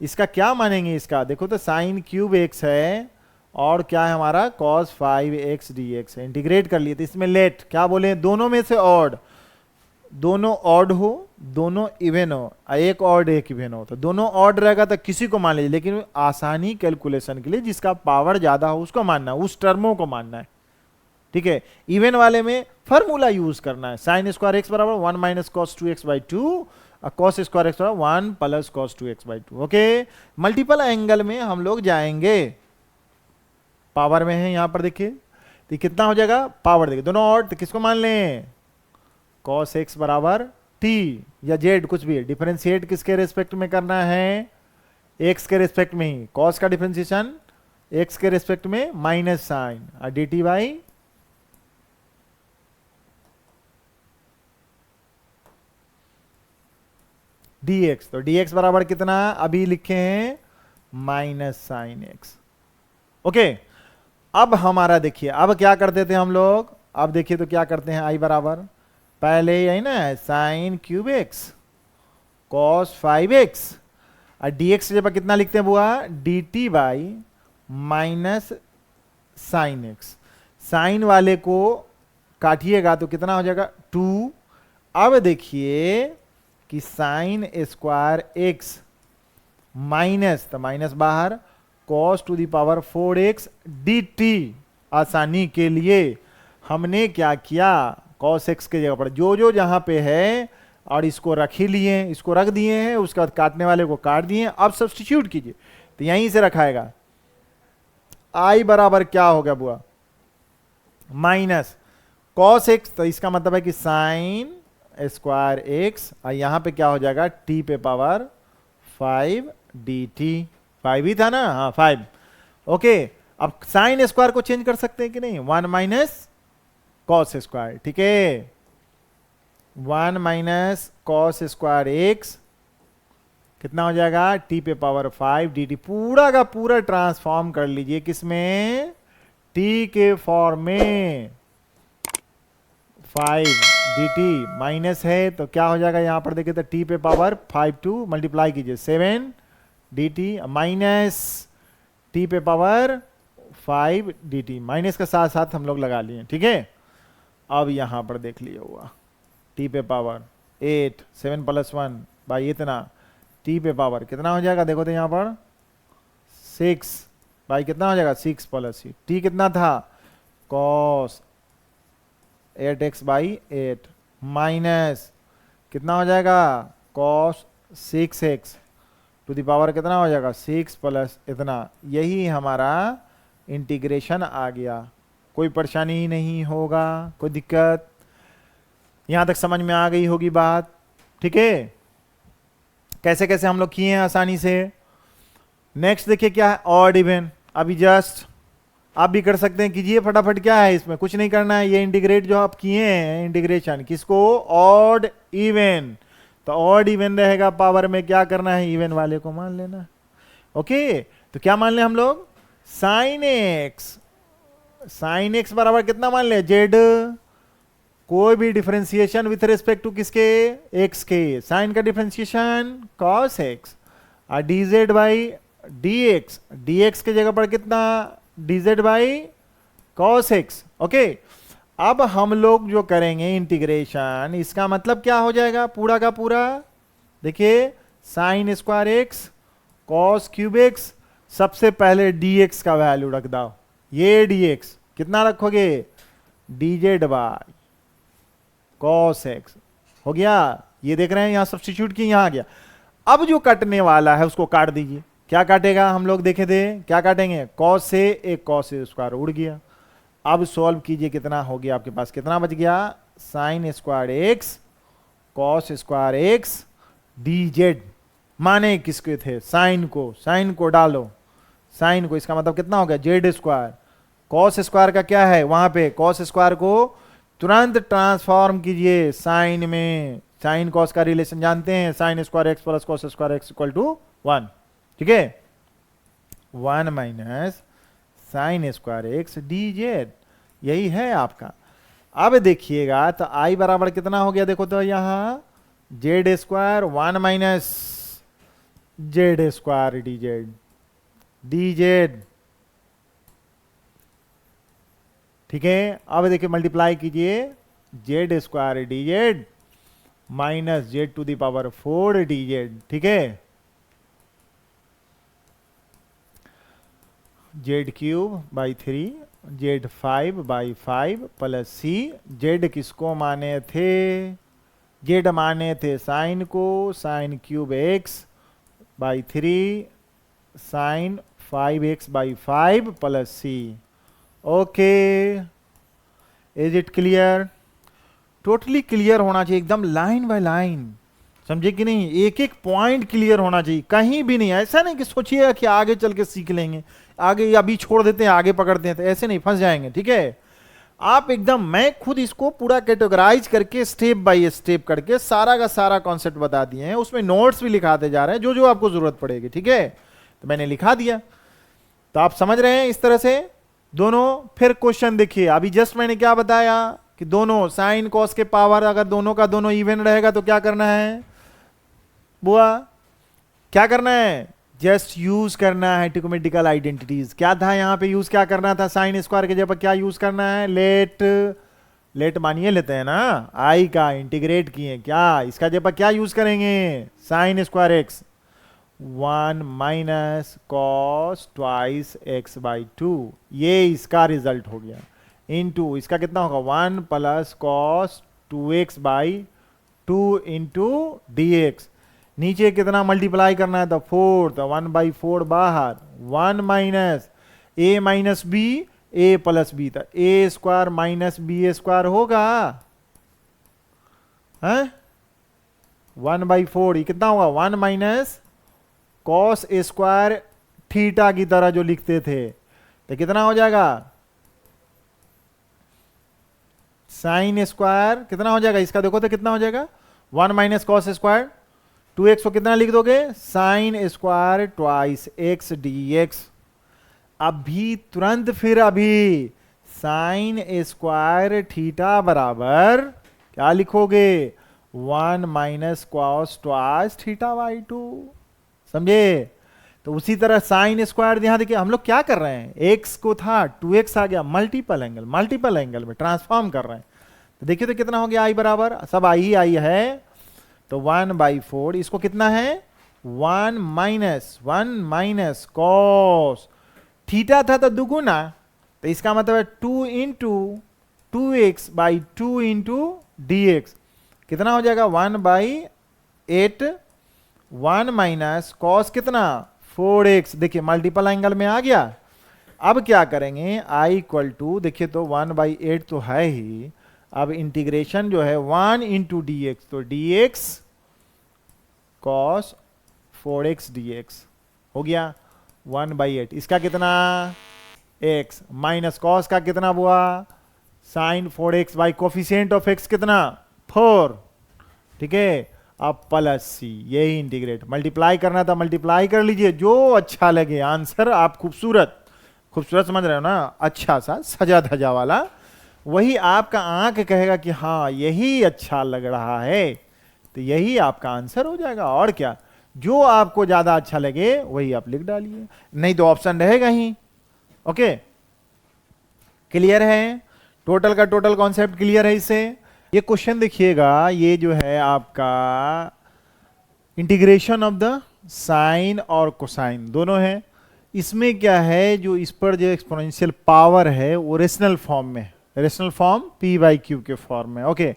इसका क्या मानेंगे, इसका देखो तो साइन क्यूब एक्स है और क्या है हमारा कॉस 5x dx है, इंटीग्रेट कर लिए। तो इसमें लेट क्या बोले, दोनों में से ऑड, दोनों ऑड हो दोनों इवन हो, एक ऑड एक इवन हो, तो दोनों ऑड रहेगा तो किसी को मान लीजिए, लेकिन आसानी कैलकुलेशन के लिए जिसका पावर ज्यादा हो उसको मानना है, उस टर्मों को मानना है। ठीक है, इवन वाले में फॉर्मूला यूज करना है, साइन स्क्वायर एक्स बराबर 1 minus cos 2x by 2, cos square x बराबर 1 plus cos 2x by 2। Okay, multiple angle में हम लोग जाएंगे, पावर में है यहां पर देखिए, तो कितना हो जाएगा, पावर देखिए दोनों ऑड, तो किसको मान लें, कॉस एक्स बराबर टी या जेड कुछ भी है, डिफरेंशिएट किसके रेस्पेक्ट में करना है, एक्स के रेस्पेक्ट में ही, कॉस का डिफरेंशिएशन एक्स के रेस्पेक्ट में माइनस साइन और डी टी बाई dx, तो dx बराबर कितना अभी लिखे हैं माइनस साइन एक्स। ओके, अब हमारा देखिए, अब क्या करते थे हम लोग, अब देखिए तो क्या करते हैं, आई बराबर पहले यही ना sine cube x cos 5x और dx जब कितना लिखते हैं बुआ, dt by minus sine x, sine वाले को काटिएगा तो कितना हो जाएगा 2। अब देखिए कि साइन स्क्वायर एक्स माइनस, तो माइनस बाहर, cos to the power 4x dt, आसानी के लिए हमने क्या किया, कॉस एक्स के जगह पर जो जो जहां पे है और इसको रख ही लिए, इसको रख दिए हैं, उसके बाद काटने वाले को काट दिए। अब सब्स्टिट्यूट कीजिए तो यहीं से रखाएगा, आई बराबर क्या हो गया बुआ, माइनस कॉस एक्स, तो इसका मतलब है कि साइन स्क्वायर एक्स, और यहां पे क्या हो जाएगा, टी पे पावर 5 dt, 5 ही था ना, हाँ 5। ओके, अब साइन स्क्वायर को चेंज कर सकते हैं कि नहीं, 1 माइनस कॉस स्क्वायर, ठीक है, 1 माइनस कॉस स्क्वायर एक्स कितना हो जाएगा, टी पे पावर 5 dt, पूरा का पूरा ट्रांसफॉर्म कर लीजिए किसमें, टी के फॉर्म में, 5 dt माइनस है तो क्या हो जाएगा, यहां पर देखिए तो टी पे पावर 5 टू मल्टीप्लाई कीजिए 7 dt माइनस टी पे पावर 5 dt, माइनस के साथ साथ हम लोग लगा लिए, ठीक है। अब यहां पर देख लिया हुआ, टी पे पावर 8, 7 प्लस 1 बाई इतना, टी पे पावर कितना हो जाएगा, देखो तो यहां पर 6 बाई कितना हो जाएगा, 6 प्लस सी, टी कितना था, कॉस 8x बाई 8 माइनस कितना हो जाएगा, cos 6x to the power कितना हो जाएगा, 6 प्लस इतना, यही हमारा इंटीग्रेशन आ गया। कोई परेशानी नहीं होगा, कोई दिक्कत, यहां तक समझ में आ गई होगी बात, ठीक है। कैसे कैसे हम लोग किए हैं आसानी से। नेक्स्ट देखिए क्या है, ऑड इवन, अभी जस्ट आप भी कर सकते हैं, कीजिए फटाफट। क्या है इसमें, कुछ नहीं करना है, ये इंटीग्रेट जो आप किए हैं इंटीग्रेशन किसको, ऑड इवन, तो ऑड इवन रहेगा पावर में, क्या करना है इवन वाले को मान लेना। ओके, तो क्या मान ले हम लोग, साइन एक्स, साइन एक्स बराबर कितना मान ले, जेड, कोई भी डिफरेंशिएशन विथ रिस्पेक्ट टू किसके, एक्स के, साइन का डिफरेंशिएशन कॉस एक्स, और dz बाई dx, dx के जगह पर कितना, dz by cos x। Okay, अब हम लोग जो करेंगे इंटीग्रेशन, इसका मतलब क्या हो जाएगा पूरा का पूरा, देखिए sign square x cos cube x, सबसे पहले dx का वैल्यू रख दो, ये dx कितना रखोगे, dz बाई cos x हो गया, ये देख रहे हैं यहां सब्स्टिट्यूट की, यहां आ गया। अब जो कटने वाला है उसको काट दीजिए, क्या काटेगा, हम लोग देखे थे क्या काटेंगे, कॉस से एक कॉस स्क्वायर उड़ गया। अब सॉल्व कीजिए, कितना हो गया आपके पास, कितना बच गया, sign square x cos square x dz, माने किसके थे, साइन को, साइन को डालो, साइन को, इसका मतलब कितना हो गया, जेड स्क्वायर, कॉस स्क्वायर का क्या है वहां पे, कॉस स्क्वायर को तुरंत ट्रांसफॉर्म कीजिए साइन में, साइन कॉस का रिलेशन जानते हैं, sine square x plus cos square x equal to 1, ठीक है, 1 minus sine square x dz, यही है आपका। अब देखिएगा तो i बराबर कितना हो गया, देखो तो यहां Z square 1 minus Z square dz, ठीक है। अब देखिए मल्टीप्लाई कीजिए, Z square dz minus Z to the power 4 dz, ठीक है, Z cube by 3, Z 5 by 5 plus C, Z किसको माने थे, जेड माने थे साइन को, sine cube x by 3 sign 5x by 5 plus C. Okay, is it clear, totally clear होना चाहिए, एकदम लाइन बाय लाइन, समझे कि नहीं, एक एक पॉइंट क्लियर होना चाहिए, कहीं भी नहीं, ऐसा नहीं कि सोचिएगा कि आगे चल के सीख लेंगे, आगे अभी छोड़ देते हैं आगे पकड़ते हैं, तो ऐसे नहीं, फंस जाएंगे, ठीक है। आप एकदम, मैं खुद इसको पूरा कैटेगराइज करके स्टेप बाय स्टेप करके सारा का सारा कॉन्सेप्ट बता दिए हैं, उसमें नोट्स भी लिखाते जा रहे हैं, जो जो आपको जरूरत पड़ेगी, ठीक है, तो मैंने लिखा दिया, तो आप समझ रहे हैं इस तरह से दोनों। फिर क्वेश्चन देखिए, अभी जस्ट मैंने क्या बताया कि दोनों साइन कॉस के पावर अगर दोनों का दोनों इवन रहेगा तो क्या करना है बुआ, क्या करना है, जस्ट यूज करना है ट्रिग्नोमेट्रिकल आइडेंटिटीज। क्या था यहाँ पे यूज, क्या करना था, साइन स्क्वायर के जगह क्या यूज करना है, लेट, लेट मानिए लेते हैं ना, आई का इंटीग्रेट किए, क्या इसका जगह क्या यूज करेंगे, sign square x 1 minus cos twice x by 2, ये इसका रिजल्ट हो गया, इनटू इसका कितना होगा 1 plus cos 2x by 2 into dx, नीचे कितना मल्टीप्लाई करना है, तो 4, तो 1 बाई 4 बाहर, 1 माइनस ए माइनस बी, ए प्लस बी, तो ए स्क्वायर माइनस बी स्क्वायर होगा, है 1 बाई 4, ये कितना होगा 1 माइनस कॉस स्क्वायर थीटा की तरह जो लिखते थे, तो कितना हो जाएगा, साइन स्क्वायर कितना हो जाएगा इसका, देखो तो कितना हो जाएगा 1 माइनस कॉस स्क्वायर 2x को कितना लिख दोगे, sine square twice x dx। अभी तुरंत फिर अभी साइन स्क्वायर थीटा बराबर क्या लिखोगे, 1 minus cos twice theta by 2, समझे। तो उसी तरह साइन स्क्वायर, यहां देखिए हम लोग क्या कर रहे हैं, x को था 2x आ गया, मल्टीपल एंगल में ट्रांसफॉर्म कर रहे हैं, तो देखिए तो कितना हो गया i बराबर, सब आई ही आई है, तो 1 बाई 4, इसको कितना है 1 माइनस कॉस थीटा था तो दुगुना, तो इसका मतलब है 2 into 2x by 2 into dx, कितना हो जाएगा 1 बाई 8, 1 माइनस कॉस कितना 4x, देखिए मल्टीपल एंगल में आ गया। अब क्या करेंगे, i इक्वल टू, देखिए तो 1 बाई 8 तो है ही, अब इंटीग्रेशन जो है 1 इंटू dx, तो dx cos 4x dx हो गया 1 बाई 8, इसका कितना एक्स माइनस कॉस का कितना हुआ sine 4x by coefficient of x कितना 4, ठीक है। अब प्लस सी, यही इंटीग्रेट, मल्टीप्लाई करना था मल्टीप्लाई कर लीजिए, जो अच्छा लगे आंसर। आप खूबसूरत खूबसूरत समझ रहे हो ना, अच्छा सा सजा धजा वाला, वही आपका आंख कहेगा कि हाँ यही अच्छा लग रहा है, तो यही आपका आंसर हो जाएगा। और क्या, जो आपको ज्यादा अच्छा लगे वही आप लिख डालिए, नहीं तो ऑप्शन रहेगा ही। ओके, क्लियर है? टोटल का टोटल कॉन्सेप्ट क्लियर है इससे। ये क्वेश्चन देखिएगा, ये जो है आपका इंटीग्रेशन ऑफ द साइन और कोसाइन दोनों है। इसमें क्या है, जो इस पर जो एक्सपोनेंशियल पावर है वो रेशनल फॉर्म में, rational form p by Q के फॉर्म में। ओके,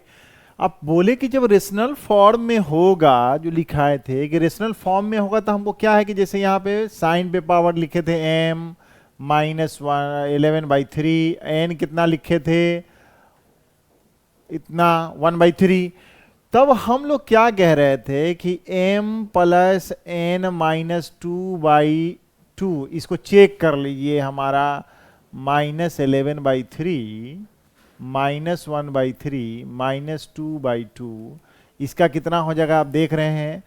आप बोले कि जब रेशनल फॉर्म में होगा, जो लिखाए थे कि रेशनल फॉर्म में होगा, तो हमको क्या है कि जैसे यहाँ पे साइन पे पावर लिखे थे m माइनस 11/3, n कितना लिखे थे इतना 1/3, तब हम लोग क्या कह रहे थे कि m प्लस n माइनस 2/2, इसको चेक कर लीजिए, हमारा माइनस 11/3 माइनस 1/3 माइनस 2/2, इसका कितना हो जाएगा आप देख रहे हैं,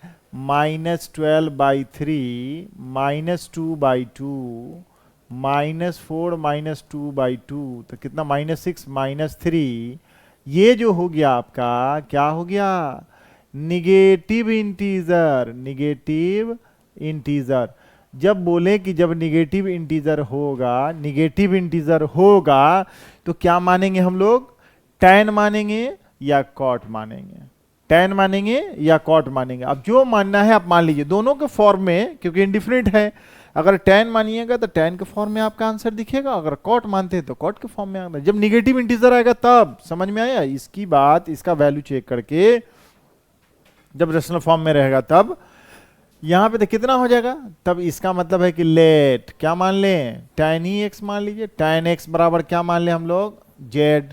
माइनस 12/3 माइनस 2/2 माइनस 4 माइनस 2/2, तो कितना माइनस 6 माइनस 3। ये जो हो गया आपका क्या हो गया, निगेटिव इंटीजर, निगेटिव इंटीजर। जब बोले कि जब निगेटिव इंटीजर होगा, निगेटिव इंटीजर होगा, तो क्या मानेंगे हम लोग, tan मानेंगे या cot मानेंगे, tan मानेंगे या cot मानेंगे। अब जो मानना है आप मान लीजिए, दोनों के फॉर्म में, क्योंकि इंडिफरेंट है। अगर tan मानिएगा तो tan के फॉर्म में आपका आंसर दिखेगा, अगर cot मानते हैं तो cot के फॉर्म में आएगा। जब निगेटिव इंटीजर आएगा तब समझ में आया इसकी बात, इसका वैल्यू चेक करके जब रेशनल फॉर्म में रहेगा तब यहां पे तो कितना हो जाएगा, तब इसका मतलब है कि लेट क्या मान लें, tan ही x मान लीजिए, tan x बराबर क्या मान लें हम लोग z।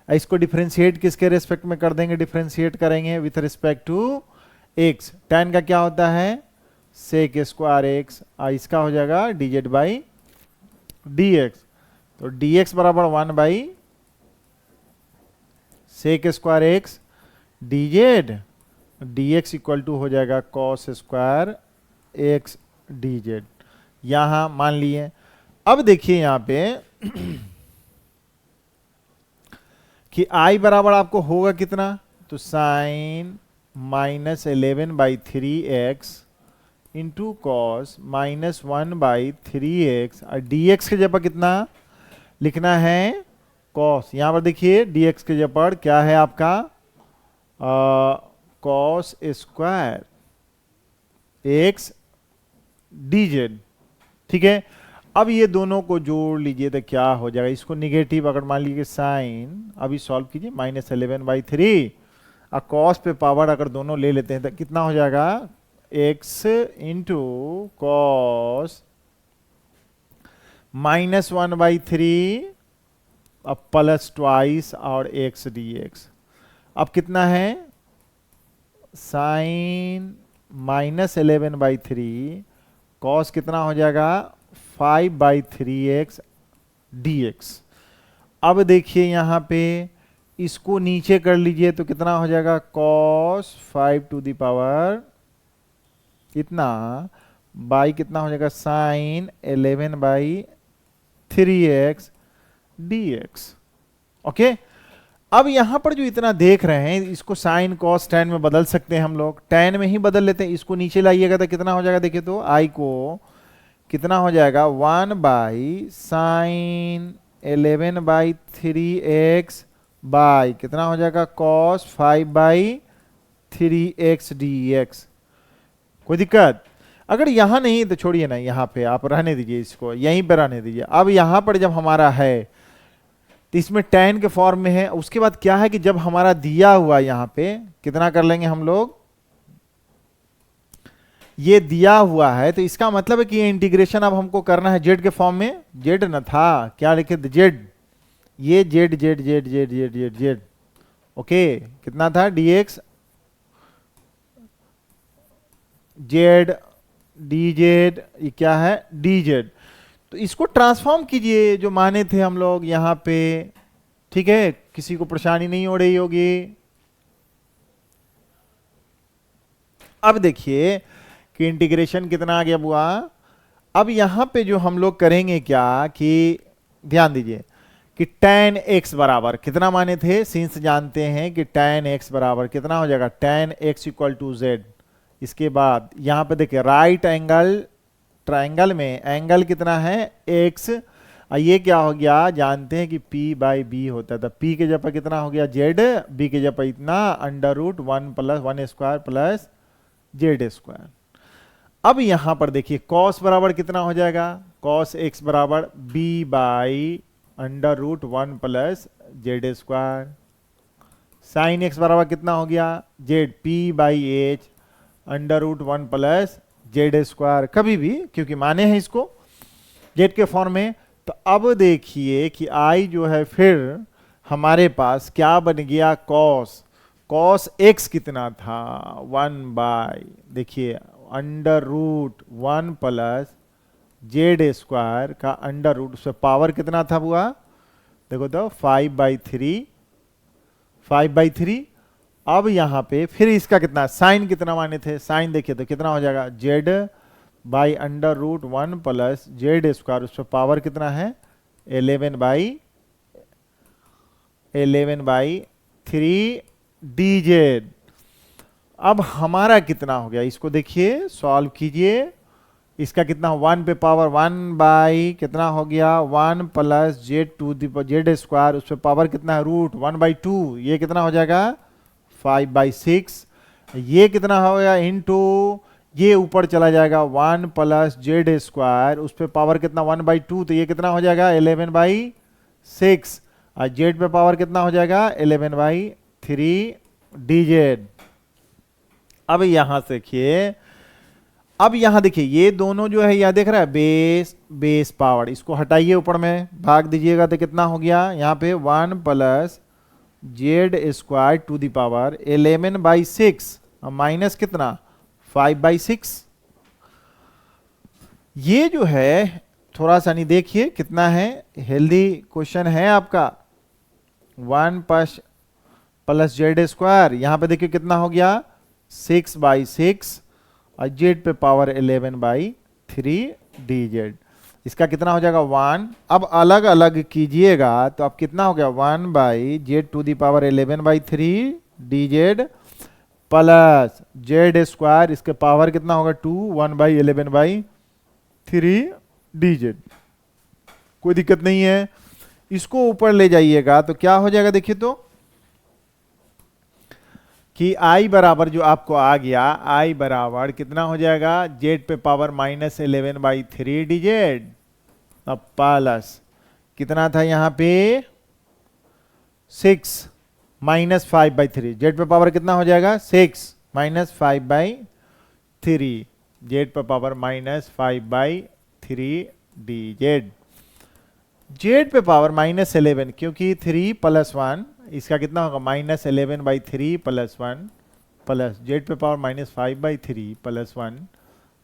इसको डिफरेंशिएट किसके रेस्पेक्ट में कर देंगे, डिफरेंशिएट करेंगे with respect to x। tan का क्या होता है sec स्क्वायर x, इसका हो जाएगा dz बाई dx, तो dx बराबर 1 sec square x dz, dx equal to हो जाएगा cos स्क्वायर x dz, यहां मान लिए। अब देखिए यहां पे कि i बराबर आपको होगा कितना, तो sine minus 11/3x into cos minus 1/3x, और dx के जगह कितना लिखना है cos। यहां पर देखिए dx के जगह क्या है आपका cos स्क्वायर x dz, ठीक है। अब ये दोनों को जोड़ लीजिए तो क्या हो जाएगा, इसको निगेटिव अगर मान लीजिए साइन, अभी सॉल्व कीजिए, माइनस 11/3 और कॉस पे पावर अगर दोनों ले लेते हैं तो कितना हो जाएगा, x इंटू कॉस माइनस 1/3 अब प्लस ट्वाइस और x dx। अब कितना है, साइन माइनस 11/3 कॉस कितना हो जाएगा 5/3x dx। अब देखिए यहां पे इसको नीचे कर लीजिए तो कितना हो जाएगा, cos 5 टू द पावर इतना बाई कितना हो जाएगा, साइन 11/3x dx। ओके, अब यहां पर जो इतना देख रहे हैं इसको साइन कॉस tan में बदल सकते हैं हम लोग, tan में ही बदल लेते हैं। इसको नीचे लाइएगा तो कितना हो जाएगा, देखिए तो i को कितना हो जाएगा 1/sin 11/3x बाई कितना हो जाएगा cos 5/3x dx। कोई दिक्कत? अगर यहां नहीं तो छोड़िए ना, यहां पे आप रहने दीजिए, इसको यहीं पे रहने दीजिए। अब यहां पर जब हमारा है तो इसमें tan के फॉर्म में है। उसके बाद क्या है कि जब हमारा दिया हुआ यहां पे कितना कर लेंगे हम लोग, ये दिया हुआ है तो इसका मतलब है कि ये इंटीग्रेशन अब हमको करना है z के फॉर्म में। z न था, क्या लिखे थे z, ये z z z z z z z। Okay, कितना था dx z dz, ये क्या है dz। तो इसको ट्रांसफॉर्म कीजिए जो माने थे हम लोग यहां पे, ठीक है, किसी को परेशानी नहीं हो रही होगी। अब देखिए कि इंटीग्रेशन कितना आ गया बुआ। अब यहां पे जो हम लोग करेंगे क्या कि ध्यान दीजिए कि tan x बराबर कितना माने थे, सिंस जानते हैं कि tan x बराबर कितना हो जाएगा, tan x equal to z। इसके बाद यहां पे देखिए राइट एंगल ट्राइंगल में एंगल कितना है x, ये क्या हो गया, जानते हैं कि p बाई बी होता था, p के जगह कितना हो गया z, b के जगह इतना under root 1 plus 1 square plus z square. अब यहां पर देखिए cos बराबर कितना हो जाएगा, cos x बराबर b by under root 1 plus z square. Sine x बराबर कितना हो गया, z p by h under root 1 plus z square, कभी भी क्योंकि माने हैं इसको जेड के फॉर्म में। तो अब देखिए कि आई जो है फिर हमारे पास क्या बन गया, कॉस एक्स कितना था 1 बाई देखिए under root 1 plus z square का अंडर रूट, उससे पावर कितना था बुआ, देखो तो 5/3। अब यहां पे फिर इसका कितना साइन कितना माने थे, साइन देखिए तो कितना हो जाएगा z by under root 1 plus z square, उस पर पावर कितना है 11/3 डी जेड। अब हमारा कितना हो गया, इसको देखिए सॉल्व कीजिए, इसका कितना 1 पे पावर 1 बाई कितना हो गया 1 plus z to z square, उस पर पावर कितना है रूट 1/2, ये कितना हो जाएगा 5/6। ये कितना हो गया इनटू ये ऊपर चला जाएगा 1 प्लस जेड स्क्वायर, उस पर पावर कितना 1/2, तो ये कितना हो जाएगा 11/6, और जेड पे पावर कितना हो जाएगा 11/3 डी जेड। अब यहां से देखिए, अब यहां देखिए ये दोनों जो है यह देख रहा है बेस पावर, इसको हटाइए ऊपर में भाग दीजिएगा तो कितना हो गया यहाँ पे 1 plus z square to the power 11/6 minus कितना 5/6। ये जो है थोड़ा सा नहीं देखिए कितना है, हेल्दी क्वेश्चन है आपका, 1 प्लस जेड स्क्वायर, यहां पे देखिए कितना हो गया 6/6 और जेड पे पावर 11/3 डी जेड, इसका कितना हो जाएगा 1। अब अलग अलग कीजिएगा तो अब कितना हो गया 1 by z to the power 11/3 d z plus z square, इसके पावर कितना होगा 2 1/11/3 डी जेड। कोई दिक्कत नहीं है, इसको ऊपर ले जाइएगा तो क्या हो जाएगा देखिए तो कि आई बराबर जो आपको आ गया, आई बराबर कितना हो जाएगा जेड पे पावर -11/3 डी जेड, अब प्लस कितना था यहां पे 6 -5/3, जेड पे पावर कितना हो जाएगा 6 -5/3 जेड पे पावर -5/3 डी जेड। जेड पे पावर -11 क्योंकि 3 + 1, इसका कितना होगा -11/3 + 1 प्लस जेड पे पावर -5/3 + 1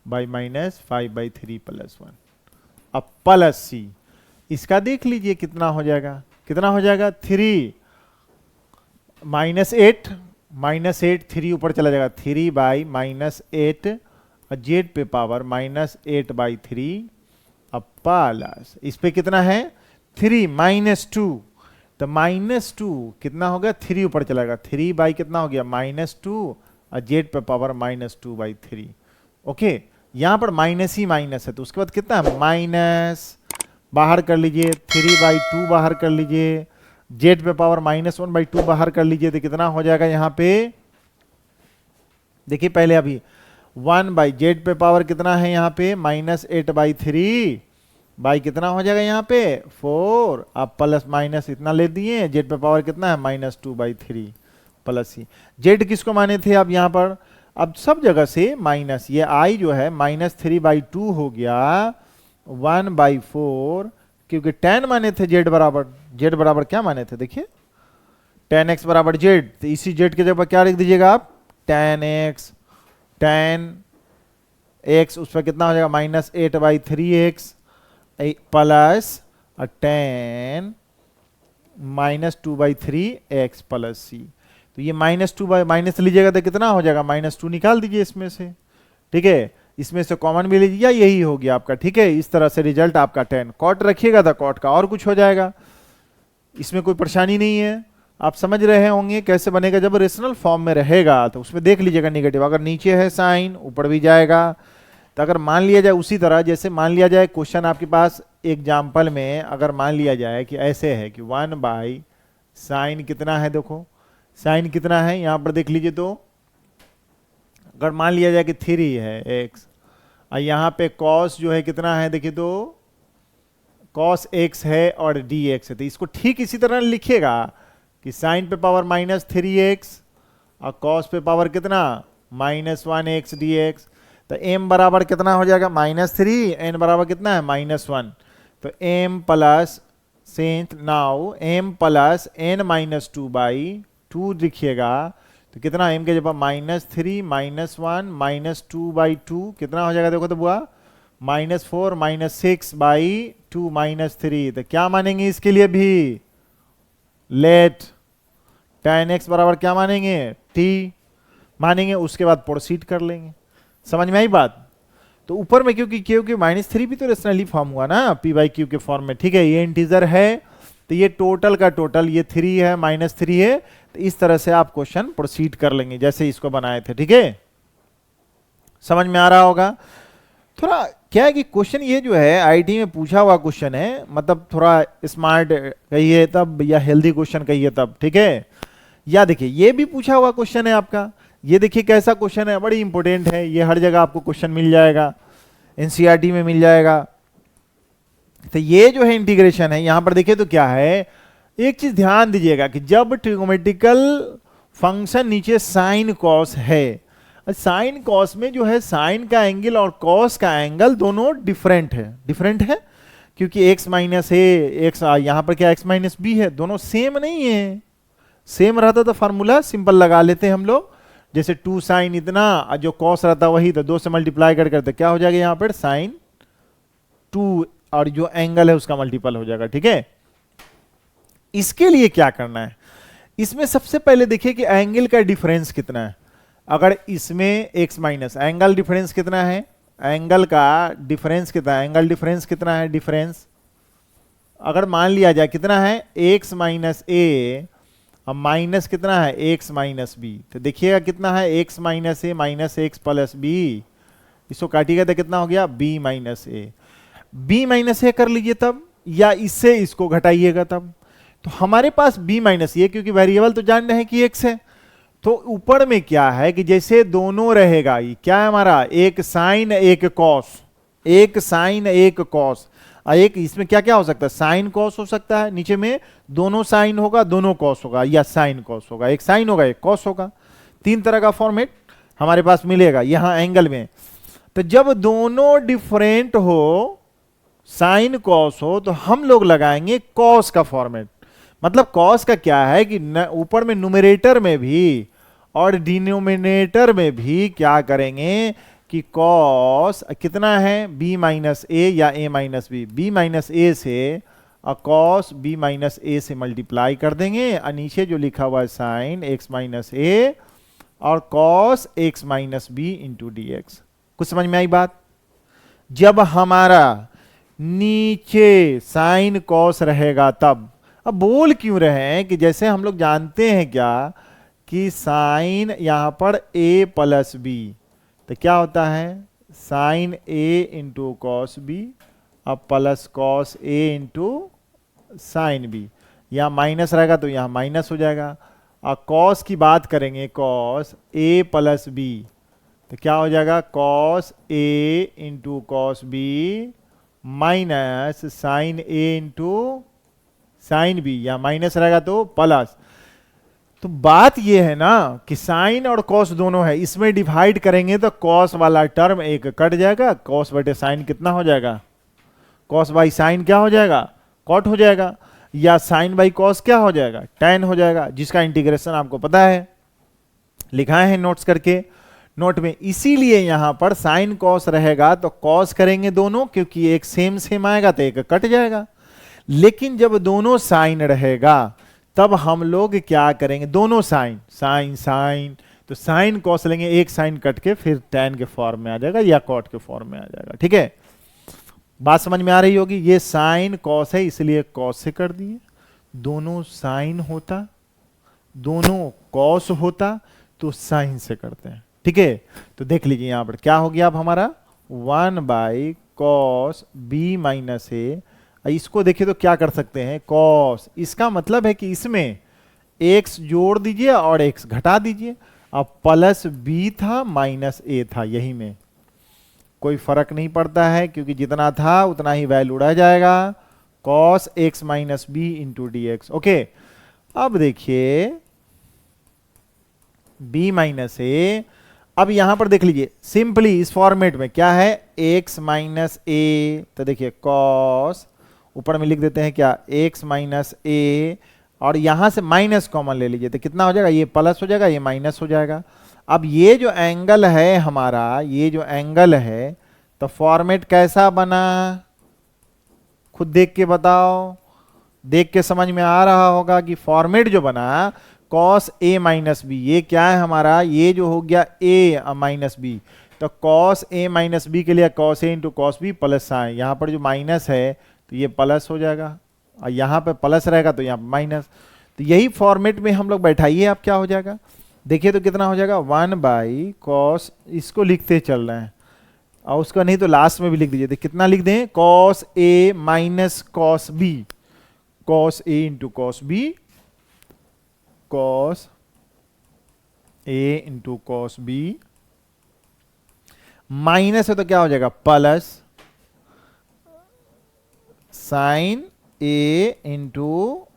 बाई -5/3 + 1, अब प्लस सी, इसका देख लीजिए कितना हो जाएगा, कितना हो जाएगा 3 -8 3 ऊपर चला जाएगा 3/-8 और जेड पे पावर -8/3, अब प्लस इस पे कितना है 3 -2, तो -2 कितना हो गया 3 ऊपर चला गया 3 बाई कितना हो गया -2 और जेड पे पावर -2/3। ओके, यहां पर माइनस ही माइनस है तो उसके बाद कितना है माइनस, बाहर कर लीजिए 3/2 बाहर कर लीजिए, जेड पे पावर -1/2 बाहर कर लीजिए तो कितना हो जाएगा यहां पे देखिए पहले अभी 1 बाई जेड पे पावर कितना है यहाँ पे -8/3 बाई कितना हो जाएगा यहाँ पे 4, अब प्लस माइनस इतना ले दिए, जेड पे पावर कितना है -2/3 प्लस सी। जेड किसको माने थे अब यहाँ पर, अब सब जगह से माइनस, ये आई जो है -3/2 हो गया 1/4 क्योंकि tan माने थे जेड बराबर क्या माने थे देखिए tan x बराबर जेड, तो इसी जेड के जगह क्या लिख दीजिएगा आप tan x उस पर कितना हो जाएगा -8/3x plus ten minus 2/3 x plus c. तो ये -2 माइनस लीजिएगा तो कितना हो जाएगा, -2 निकाल दीजिए इसमें से, ठीक है। इसमें से कॉमन भी लीजिए, यही हो गया आपका, ठीक है। इस तरह से रिजल्ट आपका 10। कॉट रखिएगा तो कॉट का और कुछ हो जाएगा, इसमें कोई परेशानी नहीं है। आप समझ रहे होंगे कैसे बनेगा। जब रेशनल फॉर्म में रहेगा तो उसमें देख लीजिएगा नेगेटिव, अगर नीचे है साइन ऊपर भी जाएगा। तो अगर मान लिया जाए उसी तरह, जैसे मान लिया जाए क्वेश्चन आपके पास एग्जाम्पल में, अगर मान लिया जाए कि ऐसे है कि 1/sin कितना है, देखो साइन कितना है यहां पर देख लीजिए। तो अगर मान लिया जाए कि 3 है x, और यहाँ पे cos जो है कितना है देखिए, तो cos x है और dx है। तो इसको ठीक इसी तरह लिखिएगा कि साइन पे पावर -3x और cos पे पावर कितना -1x dx। तो m बराबर कितना हो जाएगा -3, n बराबर कितना है -1। तो m प्लस सेंट नाउ m प्लस n -2/2 लिखिएगा। तो कितना m के जगह -3 -1 -2/2 कितना हो जाएगा देखो तो बुआ, -4 -6/2 -3। तो क्या मानेंगे इसके लिए भी, लेट tan x बराबर क्या मानेंगे, t मानेंगे, उसके बाद प्रोसीड कर लेंगे। समझ में आई बात। तो ऊपर में क्योंकि -3 भी तो रेशनली फॉर्म हुआ ना p/q के फॉर्म में, ठीक है। ये इंटीजर है तो ये टोटल का टोटल, ये 3 है -3 है। तो इस तरह से आप क्वेश्चन प्रोसीड कर लेंगे जैसे इसको बनाए थे, ठीक है। समझ में आ रहा होगा। थोड़ा क्या है कि क्वेश्चन ये जो है आईटी में पूछा हुआ क्वेश्चन है, मतलब थोड़ा स्मार्ट कहिए तब या हेल्दी क्वेश्चन कहिए तब, ठीक है। या देखिए ये भी पूछा हुआ क्वेश्चन है आपका, ये देखिए कैसा क्वेश्चन है, बड़ी इंपॉर्टेंट है ये, हर जगह आपको क्वेश्चन मिल जाएगा, एनसीईआरटी में मिल जाएगा। तो ये जो है इंटीग्रेशन है, यहां पर देखिए तो क्या है, एक चीज ध्यान दीजिएगा कि जब ट्रिगोमेट्रिकल फंक्शन नीचे साइन कॉस है, साइन कॉस में जो है साइन का एंगल और कॉस का एंगल दोनों डिफरेंट है क्योंकि x माइनस ए एक्स, यहां पर क्या x माइनस बी है, दोनों सेम नहीं है। सेम रहता तो फार्मूला सिंपल लगा लेते हम लोग, जैसे 2 साइन इतना, जो कॉस रहता वही, तो 2 से मल्टीप्लाई करते क्या हो जाएगा यहाँ पर साइन 2, और जो एंगल है उसका मल्टीपल हो जाएगा, ठीक है। इसके लिए क्या करना है, इसमें सबसे पहले देखिए कि एंगल का डिफरेंस कितना है। अगर इसमें x माइनस, एंगल डिफरेंस कितना है, एंगल का डिफरेंस कितना है, एंगल डिफरेंस कितना है, डिफरेंस अगर मान लिया जाए कितना है x माइनस ए, अब माइनस कितना है x माइनस बी। तो देखिएगा कितना है x माइनस ए माइनस एक्स प्लस बी, इसको काटिएगा तो कितना हो गया b माइनस ए। b माइनस ए कर लीजिए तब, या इससे इसको घटाइएगा तब। तो हमारे पास b माइनस ए, क्योंकि वेरिएबल तो जान रहे हैं कि x है, तो ऊपर में क्या है कि जैसे दोनों रहेगा, ये क्या है हमारा, एक साइन एक कॉस, एक साइन एक कॉस, एक इसमें क्या क्या हो सकता है, साइन कॉस हो सकता है, नीचे में दोनों साइन होगा दोनों कॉस होगा, या साइन कॉस होगा, एक साइन होगा एक कॉस होगा, 3 तरह का फॉर्मेट हमारे पास मिलेगा यहां एंगल में। तो जब दोनों डिफरेंट हो, साइन कॉस हो, तो हम लोग लगाएंगे कॉस का फॉर्मेट। मतलब कॉस का क्या है कि ऊपर में न्यूमरेटर में भी और डिनोमिनेटर में भी क्या करेंगे कि कॉस कितना है b माइनस ए या a minus b, b minus a से कॉस b माइनस ए से मल्टीप्लाई कर देंगे, और नीचे जो लिखा हुआ है साइन x माइनस ए और cos x minus b into d x. कुछ समझ में आई बात। जब हमारा नीचे साइन कॉस रहेगा तब, अब बोल क्यों रहे हैं कि जैसे हम लोग जानते हैं क्या कि साइन यहां पर a प्लस बी, तो क्या होता है sine a into cos b अब plus cos a into sine b, यहाँ माइनस रहेगा तो यहाँ माइनस हो जाएगा। और कॉस की बात करेंगे, कॉस a प्लस बी, तो क्या हो जाएगा cos a into cos b minus sine a into sine b, यहाँ माइनस रहेगा तो प्लस। तो बात ये है ना कि साइन और कॉस दोनों है, इसमें डिवाइड करेंगे तो कॉस वाला टर्म एक कट जाएगा, कॉस बटे साइन कितना हो जाएगा, कॉस बाई साइन क्या हो जाएगा, कॉट हो जाएगा, या साइन बाई कॉस क्या हो जाएगा, tan हो जाएगा, जिसका इंटीग्रेशन आपको पता है, लिखा है नोट्स करके। नोट में, इसीलिए यहां पर साइन कॉस रहेगा तो कॉस करेंगे दोनों, क्योंकि एक सेम सेम आएगा तो एक कट जाएगा। लेकिन जब दोनों साइन रहेगा तब हम लोग क्या करेंगे, दोनों साइन साइन साइन, तो साइन कॉस लेंगे, एक साइन कट के फिर टैन के फॉर्म में आ जाएगा या कॉट के फॉर्म में आ जाएगा। ठीक है, बात समझ में आ रही होगी। ये साइन कॉस है इसलिए कॉस से कर दिए, दोनों साइन होता दोनों कॉस होता तो साइन से करते हैं। ठीक है, तो देख लीजिए यहां पर क्या हो गया अब हमारा 1/cos b माइनस ए। इसको देखिए तो क्या कर सकते हैं, cos, इसका मतलब है कि इसमें x जोड़ दीजिए और x घटा दीजिए। अब प्लस b था माइनस a था, यही में कोई फर्क नहीं पड़ता है क्योंकि जितना था उतना ही वैल्यू रह जाएगा, cos x minus b into d x. Okay, अब देखिए b माइनस ए, अब यहां पर देख लीजिए सिंपली इस फॉर्मेट में क्या है, x माइनस ए, तो देखिए cos, ऊपर में लिख देते हैं क्या, x माइनस ए, और यहां से माइनस कॉमन ले लीजिए तो कितना हो जाएगा, ये प्लस हो जाएगा, ये माइनस हो जाएगा। अब ये जो एंगल है हमारा, ये जो एंगल है, तो फॉर्मेट कैसा बना, खुद देख के बताओ, देख के समझ में आ रहा होगा कि फॉर्मेट जो बना cos a माइनस बी, ये क्या है हमारा, ये जो हो गया a माइनस बी, तो cos a माइनस बी के लिए cos a into cos b plus sine, यहां पर जो माइनस है तो ये प्लस हो जाएगा, और यहां पे प्लस रहेगा तो यहाँ माइनस। तो यही फॉर्मेट में हम लोग बैठाइए, अब क्या हो जाएगा देखिए तो कितना हो जाएगा 1/cos, इसको लिखते चल रहे हैं और उसका नहीं तो लास्ट में भी लिख दीजिए, तो कितना लिख दें, cos a minus cos b, cos a into cos b, cos a into cos b, minus है तो क्या हो जाएगा plus sine a into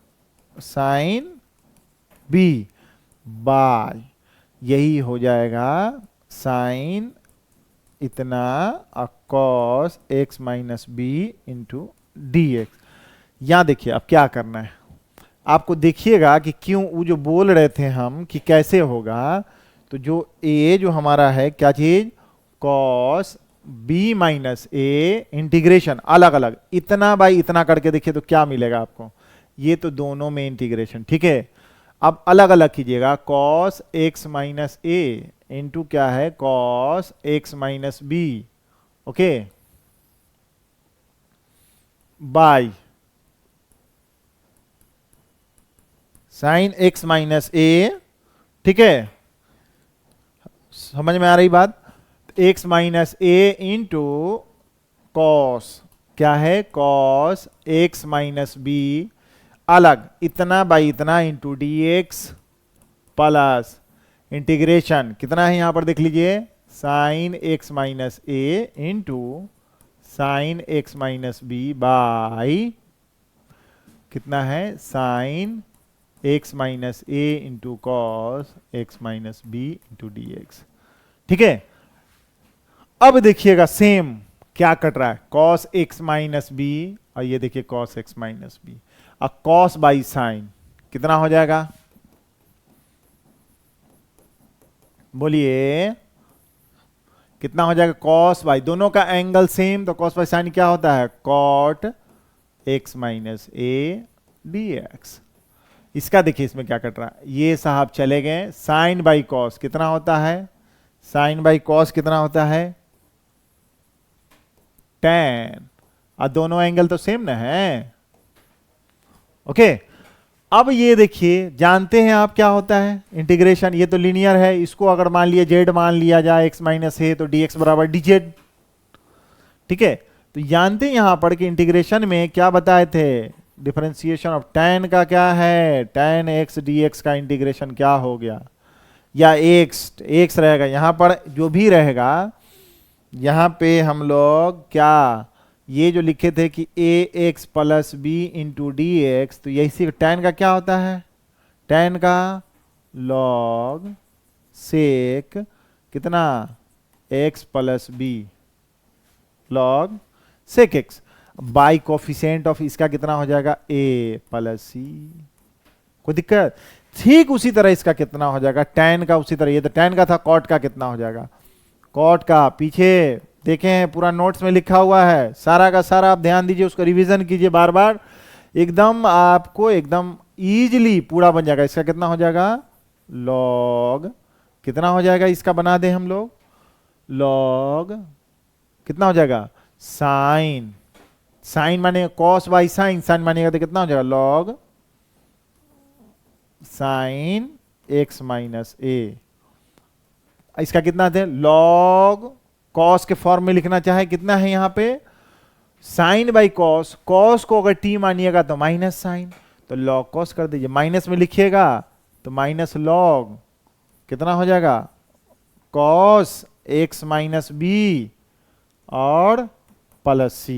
sine b by, यही हो जाएगा साइन इतना cos x minus b into d x. यहां देखिए अब क्या करना है आपको, देखिएगा कि क्यों वो जो बोल रहे थे हम कि कैसे होगा, तो जो a जो हमारा है क्या चीज, cos b माइनस ए, इंटीग्रेशन अलग अलग इतना बाई इतना करके देखिए तो क्या मिलेगा आपको, ये तो दोनों में इंटीग्रेशन। ठीक है, अब अलग अलग कीजिएगा, cos x minus a into क्या है, cos x minus b, okay, by sine x minus a. ठीक है, समझ में आ रही बात, x minus a into cos क्या है, cos x माइनस बी अलग इतना बाई इतना into d x plus integration कितना है यहां पर देख लीजिए, sine x minus a into sine x minus b by कितना है, sine x minus a into cos x minus b into d x. ठीक है, अब देखिएगा सेम क्या कट रहा है, cos x माइनस बी, और ये देखिए cos x माइनस बी, अब cos बाई साइन कितना हो जाएगा, बोलिए कितना हो जाएगा, cos बाई, दोनों का एंगल सेम, तो cos बाई साइन क्या होता है, cot x minus A D x. इसका देखिए इसमें क्या कट रहा है, ये साहब चले गए, साइन बाई कॉस कितना होता है, साइन बाई कॉस कितना होता है, tan, और दोनों एंगल तो सेम ना है। ओके, अब ये देखिए जानते हैं आप क्या होता है इंटीग्रेशन, ये तो लीनियर है, इसको अगर मान लिया जेड मान लिया जाए x माइनस ए, तो dx बराबर dz। ठीक है, तो जानते हैं यहां पर कि इंटीग्रेशन में क्या बताए थे, डिफरेंशिएशन ऑफ tan का क्या है, tan x dx का इंटीग्रेशन क्या हो गया, या x रहेगा यहां पर जो भी रहेगा, यहां पे हम लोग क्या ये जो लिखे थे कि ax plus b into d x, तो यही tan का क्या होता है, tan का log सेक कितना x plus b log sec x by coefficient of इसका कितना हो जाएगा a प्लस सी। कोई दिक्कत, ठीक उसी तरह इसका कितना हो जाएगा, tan का उसी तरह, ये तो tan का था, cot का कितना हो जाएगा, cot का पीछे देखें हैं पूरा नोट्स में लिखा हुआ है, सारा का सारा आप ध्यान दीजिए, उसको रिवीजन कीजिए बार बार, एकदम आपको एकदम इजीली पूरा बन जाएगा। इसका कितना हो जाएगा, log कितना हो जाएगा, इसका बना दें हम लोग, log कितना हो जाएगा, साइन, साइन माने cos बाई साइन, साइन मानेगा तो कितना हो जाएगा, log साइन x माइनस ए। इसका कितना थे, log cos के फॉर्म में लिखना चाहे कितना है यहाँ पे, साइन बाई cos, cos को अगर t मानिएगा तो माइनस साइन, तो log cos कर दीजिए, माइनस में लिखिएगा तो माइनस log कितना हो जाएगा, cos x माइनस बी और प्लस c,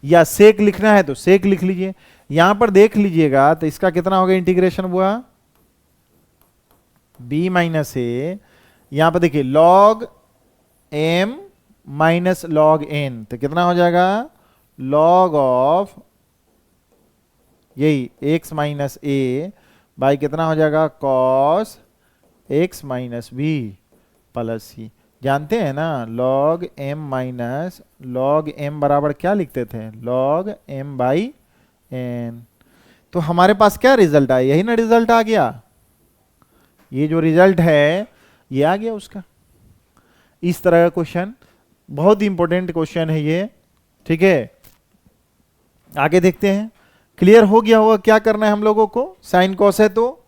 या सेक लिखना है तो सेक लिख लीजिए। यहां पर देख लीजिएगा तो इसका कितना होगा इंटीग्रेशन हुआ, b माइनस ए, यहां पर देखिए log m minus log n, तो कितना हो जाएगा, log ऑफ यही x माइनस ए बाई कितना हो जाएगा, cos x minus b plus c. जानते हैं ना log m minus log m बराबर क्या लिखते थे, log m बाई n। तो हमारे पास क्या रिजल्ट आया, यही ना रिजल्ट आ गया, ये जो रिजल्ट है ये आ गया उसका। इस तरह का क्वेश्चन बहुत इंपॉर्टेंट क्वेश्चन है ये, ठीक है। आगे देखते हैं, क्लियर हो गया होगा क्या करना है हम लोगों को, साइन कॉस है तो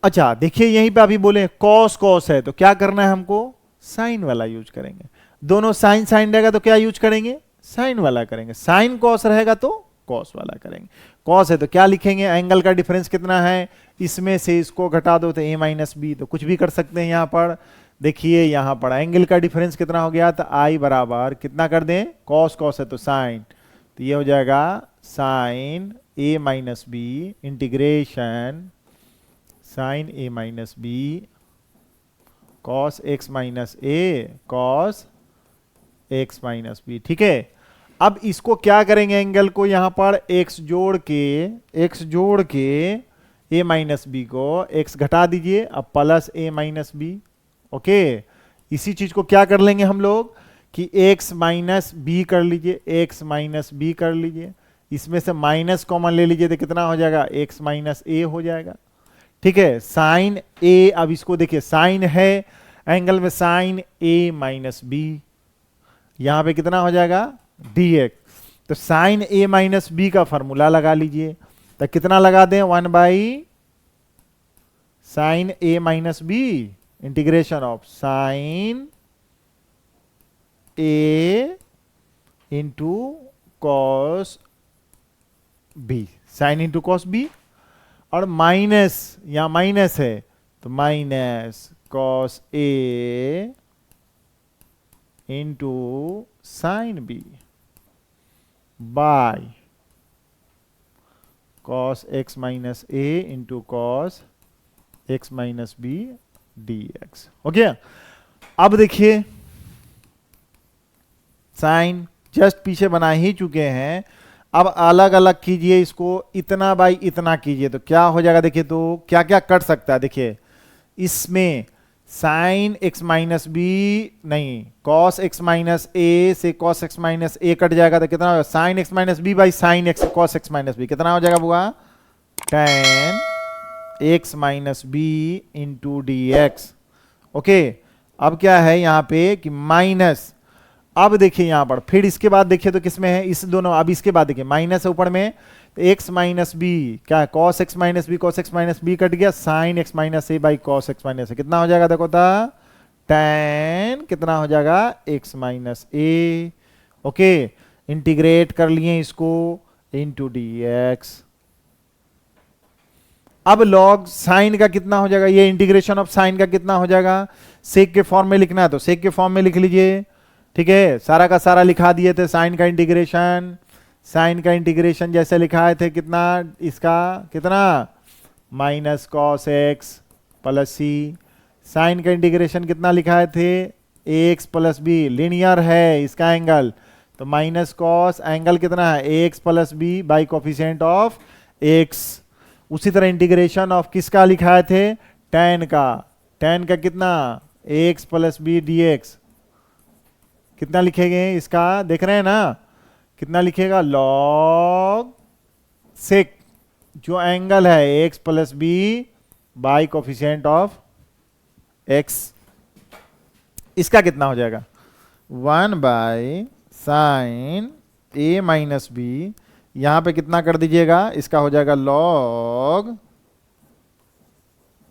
अच्छा देखिए यहीं पे अभी बोले कॉस कॉस है तो क्या करना है हमको, साइन वाला यूज करेंगे। दोनों साइन साइन रहेगा तो क्या यूज करेंगे, साइन वाला करेंगे। साइन कॉस रहेगा तो कॉस वाला करेंगे। कॉस है तो क्या लिखेंगे, एंगल का डिफरेंस कितना है, इसमें से इसको घटा दो तो a माइनस बी, तो कुछ भी कर सकते हैं। यहां पर देखिए यहां पर एंगल का डिफरेंस कितना हो गया, तो i बराबर कितना कर दें, कॉस कॉस है तो साइन, तो ये हो जाएगा sine a minus b integration sine a minus b cos x minus a cos x minus b. ठीक है, अब इसको क्या करेंगे, एंगल को यहां पर x जोड़ के a माइनस बी को x घटा दीजिए, अब plus a minus b. Okay, इसी चीज को क्या कर लेंगे हम लोग कि x माइनस बी कर लीजिए, x माइनस बी कर लीजिए, इसमें से माइनस कॉमन ले लीजिए तो कितना हो जाएगा, x माइनस ए हो जाएगा। ठीक है, साइन a, अब इसको देखिए साइन है एंगल में साइन a माइनस बी, यहां पे कितना हो जाएगा dx, तो साइन a माइनस बी का फॉर्मूला लगा लीजिए, तो कितना लगा दें, 1 by sine a minus b integration of sine a into cos b, sine into cos b, और माइनस या माइनस है तो minus cos a into sine b by cos x minus a into cos x minus b d x. Okay, अब देखिए sign just पीछे बना ही चुके हैं, अब अलग अलग कीजिए इसको, इतना बाई इतना कीजिए तो क्या हो जाएगा, देखिए तो क्या क्या कट सकता है। देखिए इसमें साइन एक्स माइनस बी नहीं, कॉस एक्स माइनस ए से cos x minus a cut जाएगा तो कितना होगा, sine x minus b by sine x cos x minus b, कितना हो जाएगा बुआ, tan x minus b into d x. Okay, अब क्या है यहाँ पे कि माइनस, अब देखिए यहां पर फिर इसके बाद देखिए तो किसमें है, इस दोनों, अब इसके बाद देखिए माइनस है ऊपर में, तो एक्स माइनस बी क्या है, cos x minus b, cos x minus b cut गया, sine x minus a by cos x minus a, कितना हो जाएगा देखो था, टेन कितना हो जाएगा x minus a. Okay, integrate कर लिए इसको इंटू डी एक्स। अब लॉग साइन का कितना हो जाएगा, ये इंटीग्रेशन ऑफ साइन का कितना हो जाएगा, सेक के फॉर्म में लिखना है तो सेक के फॉर्म में लिख लीजिए। ठीक है, सारा का सारा लिखा दिए थे, साइन का इंटीग्रेशन जैसे लिखाए थे, कितना इसका कितना minus cos x plus c, sine का इंटीग्रेशन कितना लिखाए थे, a x plus b, linear है इसका एंगल तो माइनस कॉस, एंगल कितना है a x plus b by coefficient of x. उसी तरह इंटीग्रेशन ऑफ किसका लिखाए थे, tan का कितना, ax plus b d x, कितना लिखेंगे इसका, देख रहे हैं ना, कितना लिखेगा, log सेक जो एंगल है x plus b by coefficient of x, इसका कितना हो जाएगा, 1/sin a माइनस बी, यहां पे कितना कर दीजिएगा, इसका हो जाएगा log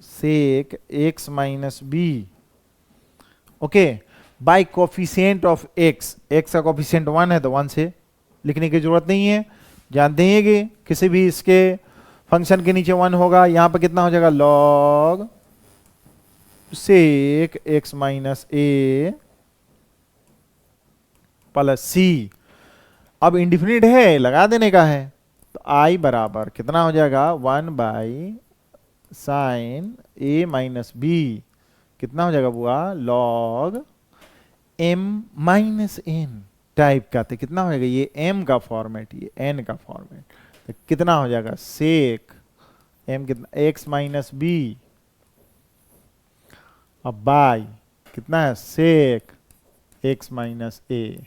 sec x minus b, okay, by coefficient of x, x का कोफिशिएंट 1 है तो 1 से लिखने की जरूरत नहीं है, जानते हैं कि किसी भी इसके फंक्शन के नीचे 1 होगा, यहां पर कितना हो जाएगा log सेक x माइनस ए प्लस सी। अब इंडिफिनिट है, लगा देने का है, तो i बराबर कितना हो जाएगा 1/sin a माइनस बी, कितना हो जाएगा बुआ log m minus n type का, तो कितना हो जाएगा, ये m का फॉर्मेट, ये n का फॉर्मेट, तो कितना हो जाएगा सेक m कितना x माइनस बी, अब बाय कितना है सेक x माइनस ए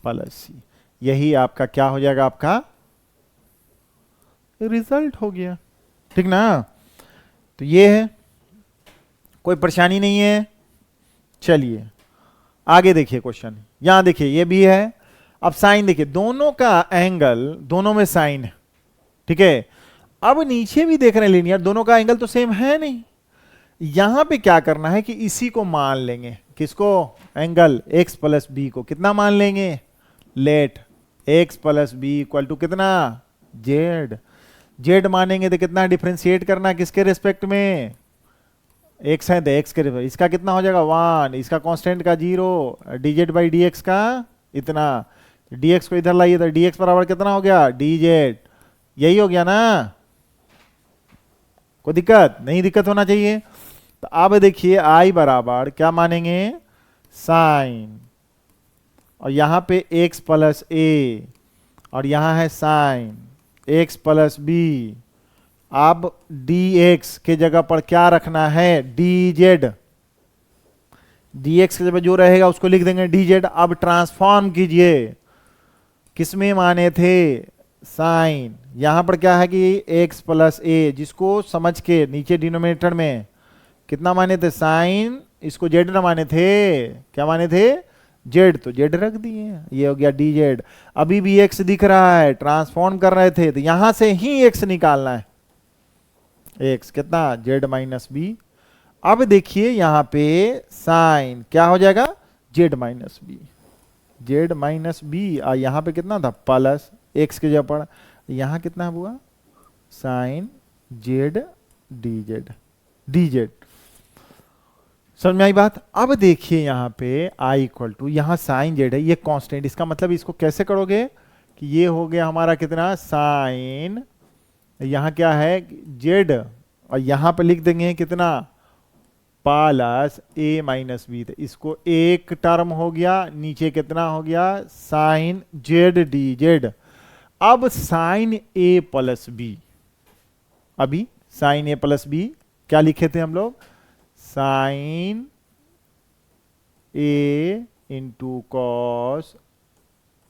प्लस सी, यही आपका क्या हो जाएगा, आपका रिजल्ट हो गया, ठीक ना। तो ये है, कोई परेशानी नहीं है। चलिए आगे देखिए क्वेश्चन, यहां देखिए ये भी है। अब साइन देखिए, दोनों का एंगल, दोनों में साइन है, ठीक है। अब नीचे भी देख रहे हैं लीनियर, दोनों का एंगल तो सेम है नहीं, यहां पे क्या करना है कि इसी को मान लेंगे, किसको, एंगल x प्लस बी को कितना मान लेंगे, let x plus b equal to कितना, z मानेंगे तो कितना डिफरेंशिएट करना है, किसके रिस्पेक्ट में, x है तो x के रिस्पेक्ट, इसका कितना हो जाएगा 1, इसका कांस्टेंट का 0, dz बाई dx का इतना, dx को इधर लाइए तो dx बराबर कितना हो गया dz, यही हो गया ना, कोई दिक्कत नहीं, दिक्कत होना चाहिए। तो अब देखिए i बराबर क्या मानेंगे, साइन, और यहां पे x प्लस ए, और यहां है साइन x प्लस बी, अब dx के जगह पर क्या रखना है dz, dx के जगह जो रहेगा उसको लिख देंगे dz। अब ट्रांसफॉर्म कीजिए, किसमें माने थे, साइन, यहां पर क्या है कि x प्लस ए, जिसको समझ के नीचे डिनोमिनेटर में कितना माने थे साइन, इसको z ना माने थे, क्या माने थे z, तो z रख दिए, ये हो गया dz। अभी भी x दिख रहा है, ट्रांसफॉर्म कर रहे थे तो यहां से ही x निकालना है, x कितना z माइनस बी। अब देखिए यहां पे साइन क्या हो जाएगा z minus b, z minus b, और यहां पे कितना था प्लस x के जगह पर, यहां कितना हुआ साइन z dz, समझ में आई बात। अब देखिए यहाँ पे i इक्वल टू, यहाँ साइन जेड है, ये कांस्टेंट, इसका मतलब इसको कैसे करोगे कि ये हो गया हमारा कितना साइन, यहाँ क्या है जेड, और यहाँ पे लिख देंगे कितना प्लस a माइनस बी, तो इसको एक टर्म हो गया, नीचे कितना हो गया साइन जेड डी जेड। अब साइन a प्लस बी, अभी साइन a प्लस बी क्या लिखे थे हम लोग, sine a into cos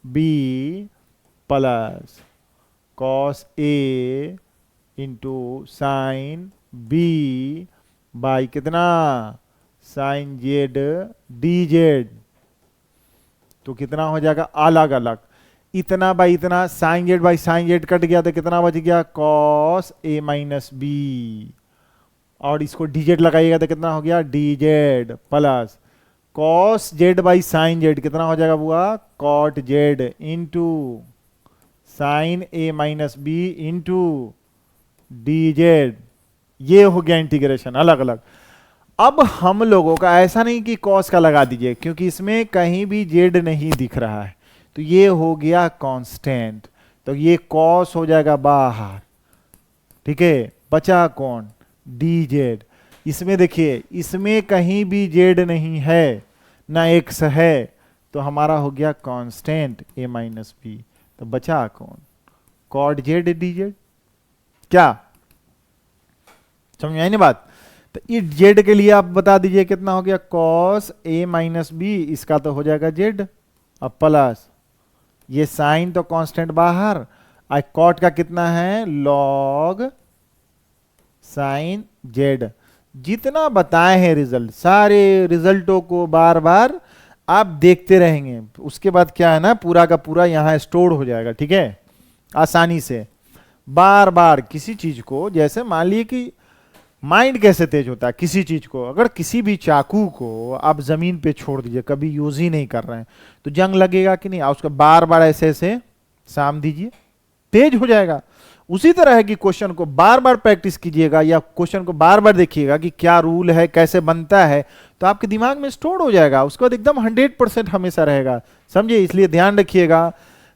b plus cos a into sine b by कितना साइन जेड डी जेड, तो कितना हो जाएगा अलग अलग, इतना बाई इतना, sine z by sine z cut गया तो कितना बच गया कॉस ए माइनस बी, और इसको dz लगाइएगा तो कितना हो गया dz plus cos Z by sine Z, कितना हो जाएगा बुआ cot Z into sine a minus b into dz, ये हो गया इंटीग्रेशन अलग अलग। अब हम लोगों का ऐसा नहीं कि कॉस का लगा दीजिए, क्योंकि इसमें कहीं भी जेड नहीं दिख रहा है, तो ये हो गया कांस्टेंट, तो ये कॉस हो जाएगा बाहर, ठीक है, बचा कौन dz। इसमें देखिए इसमें कहीं भी z नहीं है ना x है, तो हमारा हो गया कांस्टेंट a माइनस बी, तो बचा कौन कॉट जेड dz, क्या समझ में आई ना बात? तो ये जेड के लिए आप बता दीजिए कितना हो गया, कॉस ए माइनस बी, इसका तो हो जाएगा जेड, अब प्लस ये साइन तो कांस्टेंट बाहर, आई कॉट का कितना है, लॉग साइन जेड। जितना बताए हैं रिजल्ट, सारे रिजल्टों को बार बार आप देखते रहेंगे, उसके बाद क्या है ना, पूरा का पूरा यहां स्टोर हो जाएगा, ठीक है, आसानी से। बार बार किसी चीज को, जैसे मान लीजिए कि माइंड कैसे तेज होता है, किसी चीज को अगर किसी भी चाकू को आप जमीन पे छोड़ दीजिए, कभी यूज ही नहीं कर रहे हैं, तो जंग लगेगा कि नहीं, आप उसको बार बार ऐसे ऐसे साम दीजिए, तेज हो जाएगा। उसी तरह है कि क्वेश्चन को बार बार प्रैक्टिस कीजिएगा, या क्वेश्चन को बार बार देखिएगा कि क्या रूल है, कैसे बनता है, तो आपके दिमाग में स्टोर हो जाएगा, उसके बाद एकदम 100% हमेशा रहेगा, समझिए। इसलिए ध्यान रखिएगा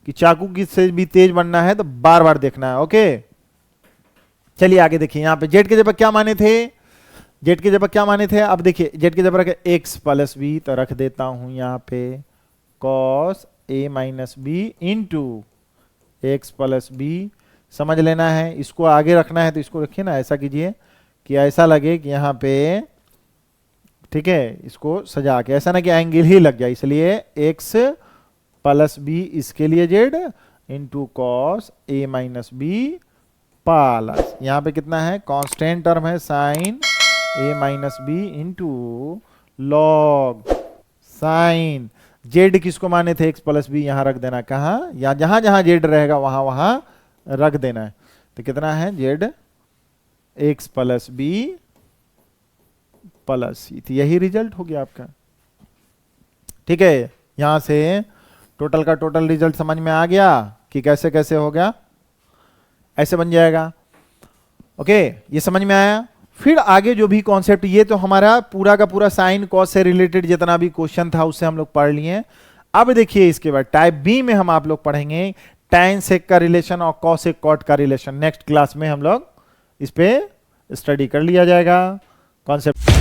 कि चाकू की से भी तेज बनना है तो बार बार देखना है, ओके। चलिए आगे देखिए, यहां पे जेड के जगह क्या माने थे, जेड के जगह क्या माने थे, अब देखिए जेड के जगह रखे एक्स प्लस बी, तो रख देता हूं यहां पे cos a minus b into x plus b, समझ लेना है। इसको आगे रखना है तो इसको रखिए ना, ऐसा कीजिए कि ऐसा लगे कि यहाँ पे, ठीक है, इसको सजा के ऐसा ना कि एंगल ही लग जाए, इसलिए एक्स प्लस बी इसके लिए z into cos a minus b plus, यहाँ पे कितना है, कांस्टेंट टर्म है sine a minus b into log sine z, किसको माने थे, एक्स प्लस बी, यहां रख देना, कहाँ, या जहां जहां जेड रहेगा वहां वहां रख देना है। तो कितना है, z x plus b plus c, तो यही रिजल्ट हो गया आपका, ठीक है। यहां से टोटल का टोटल रिजल्ट समझ में आ गया कि कैसे कैसे हो गया, ऐसे बन जाएगा, ओके, ये समझ में आया। फिर आगे जो भी कॉन्सेप्ट, ये तो हमारा पूरा का पूरा साइन कॉस से रिलेटेड जितना भी क्वेश्चन था उससे हम लोग पढ़ लिए। अब देखिए इसके बाद टाइप बी में हम आप लोग पढ़ेंगे tan सेक का रिलेशन और cos सेक कॉट का रिलेशन। नेक्स्ट क्लास में हम लोग इस पे स्टडी कर लिया जाएगा कॉन्सेप्ट।